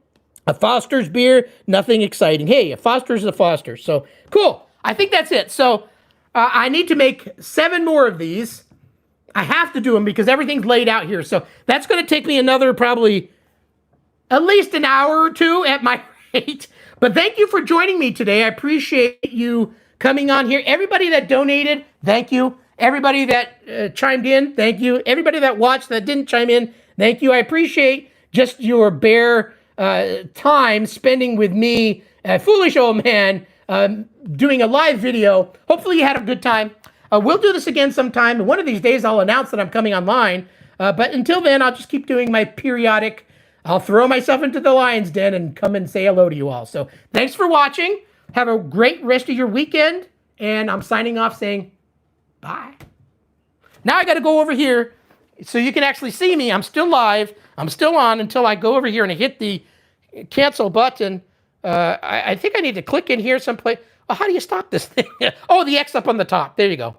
A Foster's beer, nothing exciting. Hey, a Foster's is a Foster. So, cool. I think that's it. So, I need to make 7 more of these. I have to do them because everything's laid out here. So that's going to take me another probably at least an hour or two at my rate. But thank you for joining me today. I appreciate you coming on here. Everybody that donated, thank you. Everybody that chimed in, thank you. Everybody that watched that didn't chime in, thank you. I appreciate just your bare time spending with me, a foolish old man, doing a live video. Hopefully you had a good time. We'll do this again sometime. One of these days I'll announce that I'm coming online. But until then, I'll just keep doing my periodic. I'll throw myself into the lion's den and come and say hello to you all. So thanks for watching. Have a great rest of your weekend. And I'm signing off saying bye. Now I got to go over here so you can actually see me. I'm still live. I'm still on until I go over here and I hit the cancel button. I think I need to click in here someplace. Oh, how do you stop this thing? Oh, the X up on the top. There you go.